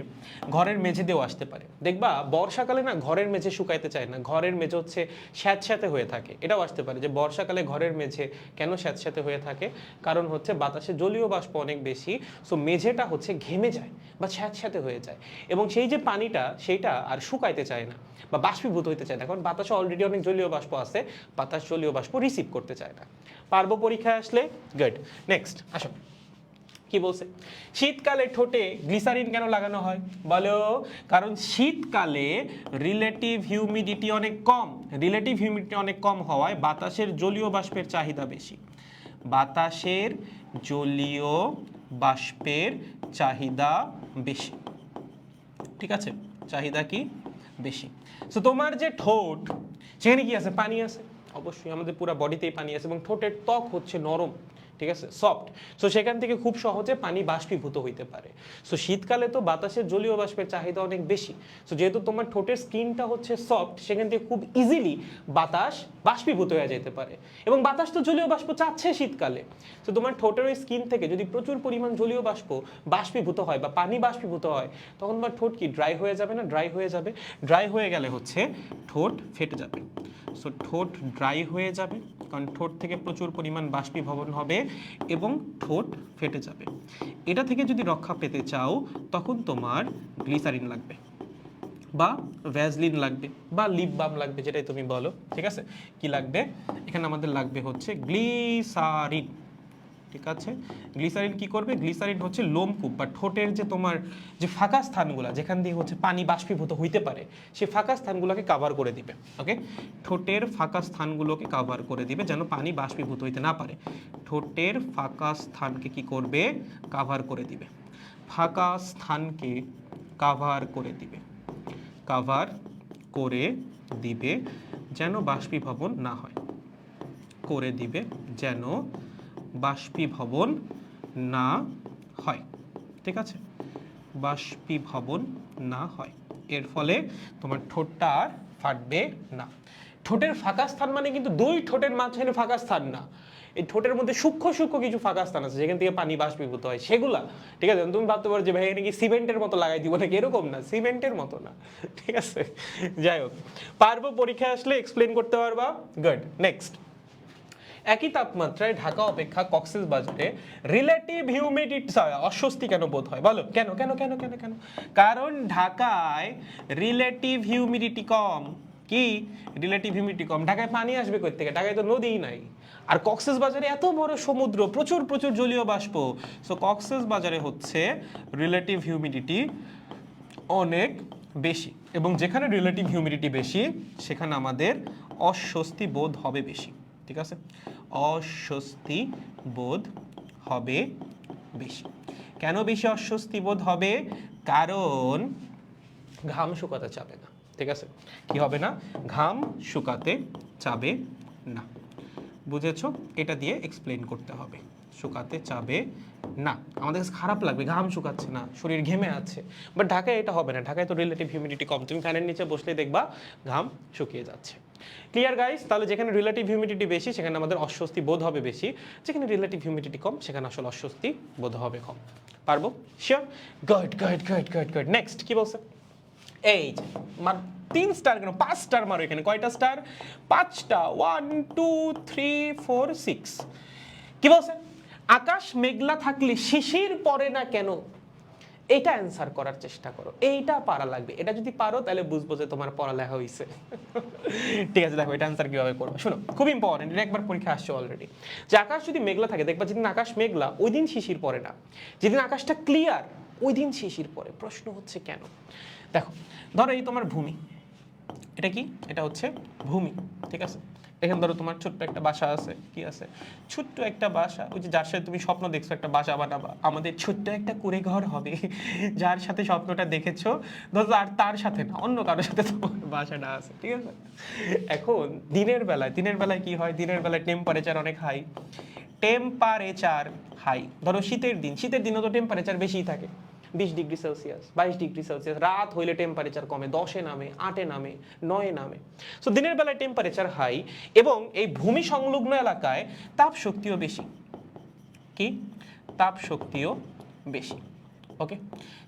ঘরের মেঝে দিয়েও আসতে পারে। দেখবা বর্ষাকালে না ঘরের মেঝে শুকাইতে চায় না, ঘরের মেঝে হচ্ছে স্যাঁতস্যাঁতে হয়ে থাকে। এটাও আসতে পারে যে বর্ষাকালে ঘরের মেঝে কেন স্যাঁতস্যাঁতে হয়ে থাকে, কারণ হচ্ছে বাতাসে জলীয় বাষ্প অনেক বেশি, সো মেঝেটা হচ্ছে ঘেমে যায় বা স্যাঁতস্যাঁতে হয়ে যায়, এবং সেই যে পানিটা সেইটা আর শুকাইতে চায় না বা বাষ্পীভূত হইতে চায় না, কারণ বাতাসে অলরেডি অনেক জলীয় বাষ্প আছে, বাতাস জলীয় বাষ্প রিসিভ করতে চায় না। পারবো পরীক্ষায় আসলে? গুড। নেক্সট আসো, কি বলছে? শীতকালে ঠোঁটে গ্লিসারিন কেন লাগানো হয় বলো? কারণ শীতকালে রিলেটিভ হিউমিডিটি অনেক কম, রিলেটিভ হিউমিডিটি অনেক কম হওয়ায় বাতাসের জলীয় বাষ্পের চাহিদা বেশি। বাতাসের জলীয় বাষ্পের চাহিদা বেশি, ঠিক আছে, চাহিদা কি বেশি। সো তোমার যে ঠোঁট, সেখানে কি আছে? পানি আছে, অবশ্যই আমাদের পুরো বডিতেই পানি আছে, এবং ঠোঁটের ত্বক হচ্ছে নরম, ঠিক আছে, সফট। সো সেখান থেকে খুব সহজে পানি বাষ্পীভূত হইতে পারে। সো শীতকালে তো বাতাসের জলীয় বাষ্পের চাহিদা অনেক বেশি। সো যেহেতু তোমার ঠোঁটের স্কিনটা হচ্ছে সফট, সেখান থেকে খুব ইজিলি বাতাস বাষ্পীভূত হয়ে যেতে পারে, এবং বাতাস তো জলীয় বাষ্প চাচ্ছে শীতকালে। তো তোমার ঠোঁটের ওই স্কিন থেকে যদি প্রচুর পরিমাণ জলীয় বাষ্প বাষ্পীভূত হয় বা পানি বাষ্পীভূত হয়, তখন তোমার ঠোঁট কি ড্রাই হয়ে যাবে না? ড্রাই হয়ে যাবে। ড্রাই হয়ে গেলে হচ্ছে ঠোঁট ফেটে যাবে। সো ঠোঁট ড্রাই হয়ে যাবে, কারণ ঠোঁট থেকে প্রচুর পরিমাণ বাষ্পীভবন হবে এবং ঠোঁট ফেটে যাবে। এটা থেকে যদি রক্ষা পেতে চাও, তখন তোমার গ্লিসারিন লাগবে বা ভ্যাসলিন লাগবে বা লিপ বাম লাগবে, যেটাই তুমি বলো, ঠিক আছে। কি লাগবে? এখানে আমাদের লাগবে হচ্ছে গ্লিসারিন, ঠিক আছে। গ্লিসারিন কি করবে? গ্লিসারিন হচ্ছে লোমকূপ বা ঠোঁটের যে তোমার যে ফাঁকা স্থানগুলো, যেখান দিয়ে হচ্ছে পানি বাষ্পীভূত হইতে পারে, সেই ফাঁকা স্থানগুলোকে কাভার করে দিবে। ওকে, ঠোঁটের ফাঁকা স্থানগুলোকে কাভার করে দিবে যেন পানি বাষ্পীভূত হইতে না পারে। ঠোঁটের ফাঁকা স্থানকে কি করবে? কাভার করে দিবে। ফাঁকা স্থানকে কাভার করে দিবে, কাভার করে দিবে যেন বাষ্পীভবন না হয়, করে দিবে যেন বাষ্পীভবন না হয়, ঠিক আছে, বাষ্পীভবন না হয়। এর ফলে তোমার ঠোঁটটা আর ফাটবে না। ঠোঁটের ফাঁকা স্থান মানে কিন্তু দুই ঠোঁটের মাঝখানে ফাঁকা স্থান না, এই ঠোঁটের মধ্যে সূক্ষ্ম সূক্ষ্ম কিছু ফাঁকা স্থান আছে যেখান থেকে পানি বাষ্পীভূত হয়, সেগুলা, ঠিক আছে। তুমি ভাবতে পারো যে ভাই এখানে কি সিমেন্টের মতো লাগাই দিব নাকি? এরকম না, সিমেন্টের মতো না, ঠিক আছে। যাই হোক, পারবো পরীক্ষায় আসলে এক্সপ্লেন করতে পারবা। গুড। নেক্সট, একই তাপমাত্রায় ঢাকা অপেক্ষা কক্সবাজারে রিলেটিভ হিউমিডিটি অস্বস্তি কেন বোধ হয় বলো? কেন কেন কেন কেন কেন? কারণ ঢাকায় রিলেটিভ হিউমিডিটি কম। কি রিলেটিভ হিউমিডিটি কম? ঢাকায় পানি আসবে কই থেকে? ঢাকায় তো নদীই নাই। আর কক্সবাজারে এত বড় সমুদ্র, প্রচুর প্রচুর জলীয় বাষ্প। সো কক্সবাজারে হচ্ছে রিলেটিভ হিউমিডিটি অনেক বেশি, এবং যেখানে রিলেটিভ হিউমিডিটি বেশি সেখানে আমাদের অস্বস্তি বোধ হবে বেশি, ঠিক আছে, অস্বস্তি বোধ হবে বেশি। কেন বেশি অস্বস্তি বোধ হবে? কারণ ঘাম শুকাতে চাবে না, ঠিক আছে। কি হবে না? ঘাম শুকাতে চাবে না। বুঝেছো? এটা দিয়ে এক্সপ্লেন করতে হবে। শুকাতে চাবে না। আমাদের কাছে খারাপ লাগবে, ঘাম শুকাচ্ছে না, শরীর ঘেমে আছে, বাট ঢাকায় এটা হবে না। ঢাকায় তো রিলেটিভ হিউমিডিটি কম, তুমি ফ্যানের নিচে বসলে দেখবা ঘাম শুকিয়ে যাচ্ছে। Clear guys? তাহলে যেখানে রিলেটিভ হিউমিডিটি বেশি সেখানে আমাদের অস্বস্তি বোধ হবে বেশি, যেখানে রিলেটিভ হিউমিডিটি কম সেখানে আসলে অস্বস্তি বোধ হবে কম। পারবো? Sure? Good good good good good. Next কি বলছে? এই যে 3 স্টার কেন, 5 স্টার মারো এখানে। কয়টা স্টার? 5টা। 1 2 3 4 6। কি বলছে? আকাশ মেঘলা থাকলে শিশির পড়ে না কেন? এটা অ্যান্সার করার চেষ্টা করো, এইটা পারা লাগবে। এটা যদি পারো তাহলে বুঝবো যে তোমার পড়ালেখা হয়েছে। ঠিক আছে, দেখো এটা অ্যান্সার কিভাবে করবো শোনো, খুব ইম্পর্টেন্ট, এটা একবার পরীক্ষা আসছে অলরেডি। যে আকাশ যদি মেঘলা থাকে, দেখবা যেদিন আকাশ মেঘলা ওই দিন শিশির পড়ে না, যেদিন আকাশটা ক্লিয়ার ওই দিন শিশির পড়ে। প্রশ্ন হচ্ছে কেন? দেখো, ধরো এই তোমার ভূমি, এটা কি? এটা হচ্ছে ভূমি, ঠিক আছে? এখানে ধরো তোমার ছোট্ট একটা বাসা আছে, কি আছে? ছোট্ট একটা বাসা, ওই যে যার সাথে তুমি স্বপ্ন দেখছো একটা বাসা বানাবা, আমাদের ছোট্ট একটা কুঁড়ে ঘর হবে, যার সাথে স্বপ্নটা দেখেছো, ধরো আর তার সাথে না, অন্য কারোর সাথে তোমার বাসাটা আছে, ঠিক আছে? এখন দিনের বেলায় কি হয়? দিনের বেলায় টেম্পারেচার অনেক হাই, টেম্পারেচার হাই। ধরো শীতের দিনও তো টেম্পারেচার বেশিই থাকে, 20 ডিগ্রি সেলসিয়াস, 22 ডিগ্রি সেলসিয়াস। রাত হইলে টেম্পারেচার কমে, 10-এ নামে, 8-এ নামে, 9-এ নামে। সো দিনের বেলায় টেম্পারেচার হাই এবং এই ভূমি সংলগ্ন এলাকায় তাপ শক্তিও বেশি। কি? তাপ শক্তিও বেশি। ওকে,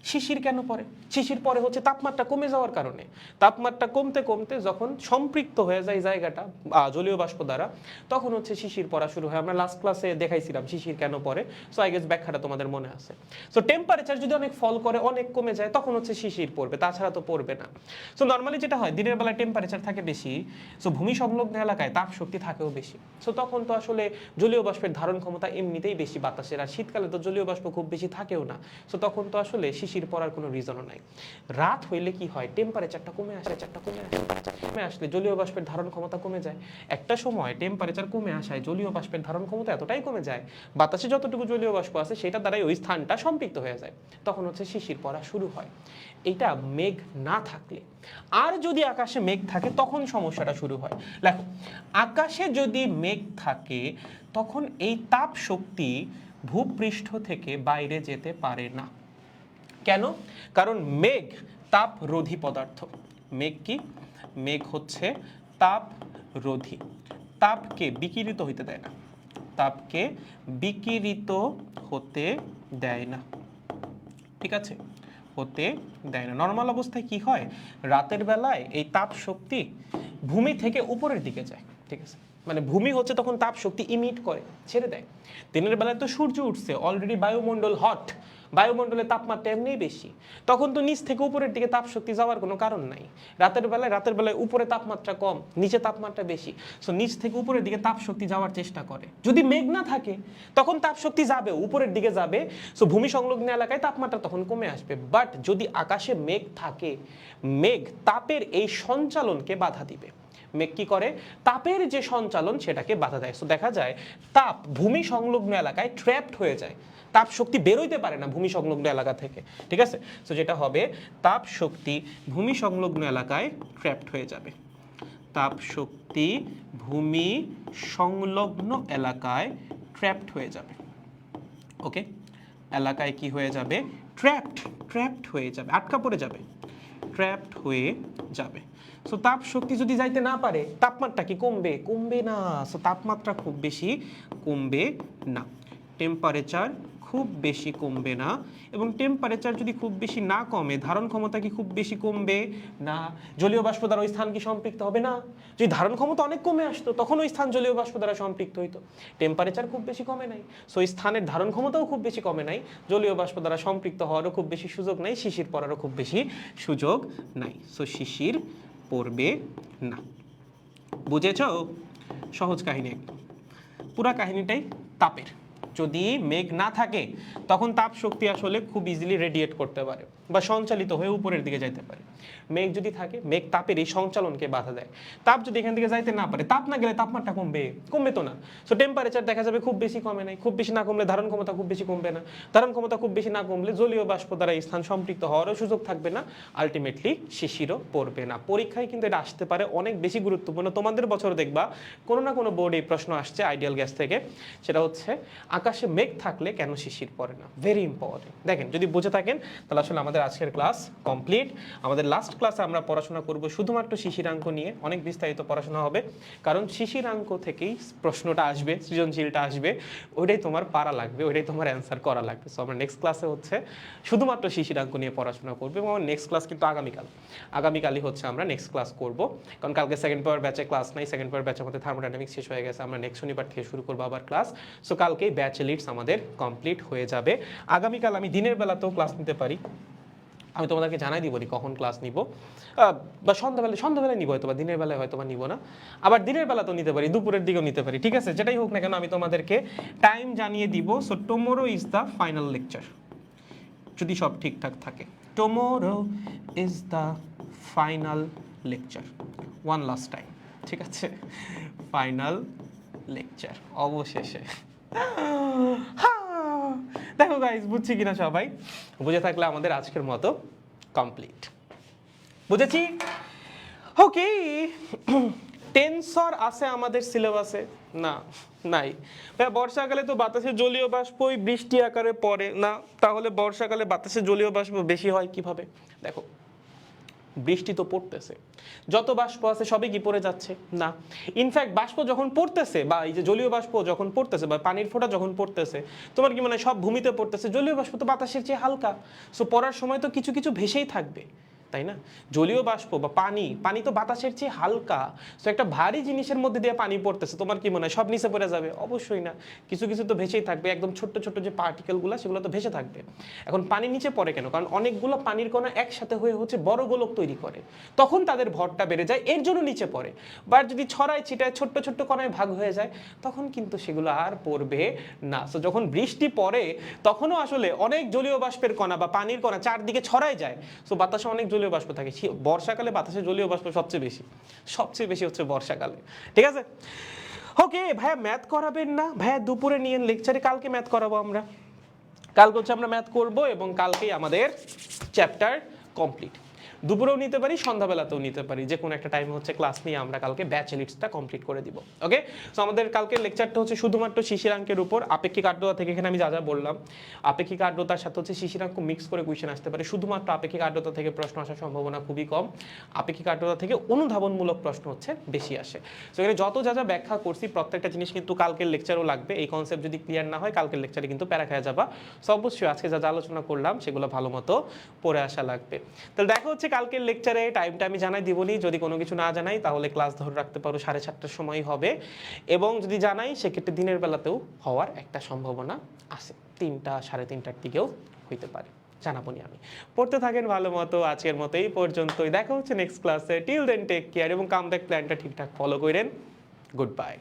শিশির কেন পড়ে? শিশির পড়ে হচ্ছে তাপমাত্রা কমে যাওয়ার কারণে। তাপমাত্রা কমতে কমতে যখন সম্পৃক্ত হয়ে যায় জায়গাটা জলীয় বাষ্প দ্বারা, তখন হচ্ছে শিশির পড়া শুরু হয়। আমরা লাস্ট ক্লাসে দেখাইছিলাম শিশির কেন পড়ে, সো আই গেস ব্যাখ্যাটা তোমাদের মনে আছে। সো টেম্পারেচার যদি অনেক ফল করে, অনেক কমে যায়, তখন হচ্ছে শিশির পড়বে, তাছাড়া তো পড়বে না। সো নর্মালি যেটা হয়, দিনের বেলায় টেম্পারেচার থাকে বেশি, সো ভূমি সংলগ্ন এলাকায় তাপ শক্তি থাকেও বেশি। সো তখন তো আসলে জলীয় বাষ্পের ধারণ ক্ষমতা এমনিতেই বেশি বাতাসের, আর শীতকালে তো জলীয় বাষ্প খুব বেশি থাকেও না। সো তখন তো আসলে শিশির পড়ার কোনো রিজনও নাই। রাত হইলে কি হয়? টেম্পারেচারটা কমে আসলে জলীয় বাষ্পের ধারণ ক্ষমতা কমে যায়। একটা সময় টেম্পারেচার কমে আসায় জলীয় বাষ্পের ধারণ ক্ষমতা এতটাই কমে যায়, বাতাসে যতটুকু জলীয় বাষ্প আছে সেটা দ্বারাই ওই স্থানটা সম্পৃক্ত হয়ে যায়, তখন হচ্ছে শিশির পড়া শুরু হয়। এটা মেঘ না থাকলে। আর যদি আকাশে মেঘ থাকে তখন সমস্যাটা শুরু হয়। দেখো, আকাশে যদি মেঘ থাকে তখন এই তাপ শক্তি ভূপৃষ্ঠ থেকে বাইরে যেতে পারে না। কেন? কারণ মেঘ তাপরোধী পদার্থ। মেঘ কি? মেঘ হচ্ছে তাপরোধী, তাপকে বিকিরিত হইতে দেয় না, তাপকে বিকিরিত হতে দেয় না, ঠিক আছে? হতে দেয় না। নর্মাল অবস্থায় কি হয়? রাতের বেলায় এই তাপ শক্তি ভূমি থেকে উপরের দিকে যায়, ঠিক আছে? মানে ভূমি হচ্ছে তখন তাপ শক্তি ইমিট করে, ছেড়ে দেয়। দিনের বেলায় তো সূর্য উঠছে, অলরেডি বায়ুমণ্ডল হট, বায়ুমণ্ডলের তাপমাত্রা এমনিই বেশি, তখন তো নিচ থেকে উপরের দিকে তাপ শক্তি যাওয়ার কোনো কারণ নাই। রাতের বেলায় উপরে তাপমাত্রা কম, নিচে তাপমাত্রা বেশি, সো নিচ থেকে উপরের দিকে তাপ শক্তি যাওয়ার চেষ্টা করে। যদি মেঘ না থাকে তখন তাপ শক্তি যাবে, উপরের দিকে যাবে, সো ভূমি সংলগ্ন এলাকায় তাপমাত্রা তখন কমে আসবে। বাট যদি আকাশে মেঘ থাকে, মেঘ তাপের এই সঞ্চালনকে বাধা দিবে। মেঘ কি করে? তাপের যে সঞ্চালন সেটাকে বাধা দেয়। সো দেখা যায় তাপ ভূমি সংলগ্ন এলাকায় ট্র্যাপড হয়ে যায়, তাপ শক্তি বেরোইতে পারে না ভূমি সংলগ্ন এলাকা থেকে, ঠিক আছে? সো যেটা হবে, তাপ শক্তি ভূমি সংলগ্ন এলাকায় ট্র্যাপড হয়ে যাবে, তাপ শক্তি ভূমি সংলগ্ন এলাকায় ট্র্যাপড হয়ে যাবে। ওকে, এলাকায় কি হয়ে যাবে? ট্র্যাপড হয়ে যাবে, আটকা পড়ে যাবে, ট্র্যাপড হয়ে যাবে। সো তাপ শক্তি যদি যাইতে না পারে, তাপমাত্রা কি কমবে? কমবে না। সো তাপমাত্রা খুব বেশি কমবে না, টেম্পারেচার খুব বেশি কমবে না। এবং টেম্পারেচার যদি খুব বেশি না কমে, ধারণ ক্ষমতা কি খুব বেশি কমবে না? জলীয় বাষ্প দ্বারা ওই স্থান কি সম্পৃক্ত হবে না? যদি ধারণ ক্ষমতা অনেক কমে আসতো তখন ওই স্থান জলীয় বাষ্প দ্বারা সম্পৃক্ত হইতো। টেম্পারেচার খুব বেশি কমে নাই, সো ওই স্থানের ধারণ ক্ষমতাও খুব বেশি কমে নাই, জলীয় বাষ্প দ্বারা সম্পৃক্ত হওয়ারও খুব বেশি সুযোগ নাই, শিশির পড়ারও খুব বেশি সুযোগ নাই। সো শিশির পড়বে না। বুঝেছ? সহজ কাহিনী একদম। পুরা কাহিনীটাই তাপের। যদি মেঘ না থাকে তখন তাপ শক্তি আসলে খুব ইজিলি রেডিয়েট করতে পারে। বা সঞ্চালিত হয়ে উপরের দিকে যাইতে পারে। মেঘ যদি থাকে, মেঘ তাপের এই সঞ্চালনকে বাধা দেয়। তাপ যদি এখান থেকে যাইতে না পারে, তাপ না গেলে তাপমাত্রা কমবে? কমবে তো না। সো টেম্পারেচার দেখা যাবে খুব বেশি কমে নাই, খুব বেশি না কমলে ধারণ ক্ষমতা খুব বেশি কমবে না, ধারণ ক্ষমতা খুব বেশি না কমলে জলীয় বাষ্প দ্বারা এই স্থান সম্পৃক্ত হওয়ারও সুযোগ থাকবে না, আলটিমেটলি শিশিরও পড়বে না। পরীক্ষায় কিন্তু এটা আসতে পারে, অনেক বেশি গুরুত্বপূর্ণ। তোমাদের বছর দেখবা কোনো না কোনো বোর্ডে এই প্রশ্ন আসছে আইডিয়াল গ্যাস থেকে, সেটা হচ্ছে আকাশে মেঘ থাকলে কেন শিশির পড়ে না। Very important. দেখেন যদি বুঝে থাকেন তাহলে আসলে আমাদের আজকের ক্লাস কমপ্লিট। আমাদের লাস্ট ক্লাসে আমরা পড়াশোনা করব শুধুমাত্র শিশিরাঙ্ক নিয়ে, অনেক বিস্তারিত পড়াশোনা হবে, কারণ শিশিরাঙ্ক থেকেই প্রশ্নটা আসবে, সৃজনশীলটা আসবে, ওইটাই তোমার পারা লাগবে, ওইটাই তোমার অ্যান্সার করা লাগবে। সো আমরা নেক্সট ক্লাসে হচ্ছে শুধুমাত্র শিশিরাঙ্ক নিয়ে পড়াশোনা করবো, এবং আমার নেক্সট ক্লাস কিন্তু আগামীকালই হচ্ছে আমরা নেক্সট ক্লাস করব, কারণ কালকে সেকেন্ড পেপার ব্যাচে ক্লাস নাই, সেকেন্ড পেপার ব্যাচের মধ্যে থার্মোডাইনামিক্স শেষ হয়ে গেছে, আমরা নেক্সট শনিবার থেকে শুরু করবো আবার ক্লাস। সো কালকেই ব্যাচ লিডস আমাদের কমপ্লিট হয়ে যাবে। আগামীকাল আমি দিনের বেলাতেও ক্লাস নিতে পারি, আমি তোমাদেরকে জানাই দিব কখন ক্লাস নিব, বা সন্ধ্যাবেলায় নিব, হয়তো বা দিনের বেলায় হয়তো বা নিব না, আবার দিনের বেলা তো নিতে পারি, দুপুরের দিকেও নিতে পারি, ঠিক আছে? যেটাই হোক না কেন আমি তোমাদেরকে টাইম জানিয়ে দিব। So tomorrow is the final lecture, যদি সব ঠিকঠাক থাকে। Tomorrow is the final lecture, one last time, ঠিক আছে? ফাইনাল লেকচার অবশেষে। দেখো গাইস, বুঝছি কিনা সবাই? বুঝে থাকলে আমাদের আজকের মতো কমপ্লিট। বুঝেছি? ওকে। টেনসর আছে আমাদের সিলেবাসে? না, নাই। ভাই বর্ষাকালে তো বাতাসে জলীয় বাষ্পই বৃষ্টি আকারে পড়ে না, তাহলে বর্ষাকালে বাতাসে জলীয় বাষ্প বেশি হয় কিভাবে? দেখো, বৃষ্টি তো পড়তেছে, যত বাষ্প আছে সবই কি পড়ে যাচ্ছে? না। ইনফ্যাক্ট বাষ্প যখন পড়তেছে, বা এই যে জলীয় বাষ্প যখন পড়তেছে, বা পানির ফোঁটা যখন পড়তেছে, তোমার কি মনে হয় সব ভূমিতে পড়তেছে? জলীয় বাষ্প তো বাতাসের চেয়ে হালকা, সো পড়ার সময় তো কিছু কিছু ভেসেই থাকবে, তাই না? জলীয় বাষ্প বা পানি তো বাতাসের চেয়ে হালকা, তো একটা ভারী জিনিসের মধ্যে দিয়ে পানি পড়তেছে, তোমার কি মনে হয় সব নিচে পড়ে যাবে? অবশ্যই না, কিছু কিছু তো ভেসেই থাকবে, একদম ছোট্ট ছোট্ট যে পার্টিকেলগুলো সেগুলো তো ভেসে থাকবে। এখন পানি নিচে পড়ে কেন? কারণ অনেকগুলো পানির কণা একসাথে হয়ে হচ্ছে বড় গোলক তৈরি করে, তখন তাদের ভরটা বেড়ে যায়, এর জন্য নিচে পড়ে। বা যদি ছড়ায় ছিটায় ছোট্ট ছোট্ট কণায় ভাগ হয়ে যায়, তখন কিন্তু সেগুলো আর পড়বে না। তো যখন বৃষ্টি পড়ে তখনও আসলে অনেক জলীয় বাষ্পের কণা বা পানির কণা চারদিকে ছড়ায় যায়, সো বাতাসে অনেক জলীয় বাষ্প থাকে। বর্ষাকালে বাতাসে জলীয় বাষ্প সবচেয়ে বেশি হচ্ছে বর্ষাকালে, ঠিক আছে? ওকে ভাইয়া, ম্যাথ করাবেন না? ভাইয়া দুপুরে নিয়ে লেকচারে, কালকে ম্যাথ করাবো আমরা, কালকে হচ্ছে আমরা ম্যাথ করব, এবং কালকেই আমাদের চ্যাপ্টার কমপ্লিট। দুপুরেও নিতে পারি, সন্ধ্যাবেলাতেও নিতে পারি, যে কোনো একটা টাইমে হচ্ছে ক্লাস নিয়ে আমরা কালকে ব্যাচ লিস্টটা কমপ্লিট করে দিব। ওকে, সো আমাদের কালকের লেকচারটা হচ্ছে শুধুমাত্র শিশিরাঙ্কের উপর, আপেক্ষিক আর্দ্রতা থেকে। এখানে আমি যা যা বললাম, আপেক্ষিক আর্দ্রতার সাথে হচ্ছে শিশিরাঙ্ক মিক্স করে কোয়েশ্চেন আসতে পারে। শুধুমাত্র আপেক্ষিক আর্দ্রতা থেকে প্রশ্ন আসার সম্ভাবনা খুবই কম, আপেক্ষিক আর্দ্রতা থেকে অনুধাবনমূলক প্রশ্ন হচ্ছে বেশি আসে। সো এখানে যত যা যা ব্যাখ্যা করছি প্রত্যেকটা জিনিস কিন্তু কালকের লেকচারও লাগবে। এই কনসেপ্ট যদি ক্লিয়ার না হয় কালকের লেকচারে কিন্তু প্যারা খেয়ে যাবা। সো অবশ্যই আজকে যা যা আলোচনা করলাম সেগুলো ভালো মতো পড়ে আসা লাগবে। তাহলে দেখা হচ্ছে কালকের লেকচারে। টাইমটা আমি জানাই দিবনি, যদি কোনো কিছু না জানাই তাহলে ক্লাস ধরে রাখতে পারো 7:30টার সময় হবে, এবং যদি জানাই সেক্ষেত্রে দিনের বেলাতেও হওয়ার একটা সম্ভাবনা আছে, 3টা 3:30টার দিকেও হইতে পারে, জানাবনি আমি। পড়তে থাকেন ভালো মতো, আজকের মতো এই পর্যন্তই। দেখা হচ্ছে নেক্সট ক্লাসে। টিল দেন টেক কেয়ার, এবং কামব্যাক প্ল্যানটা ঠিকঠাক ফলো করেন। Good bye.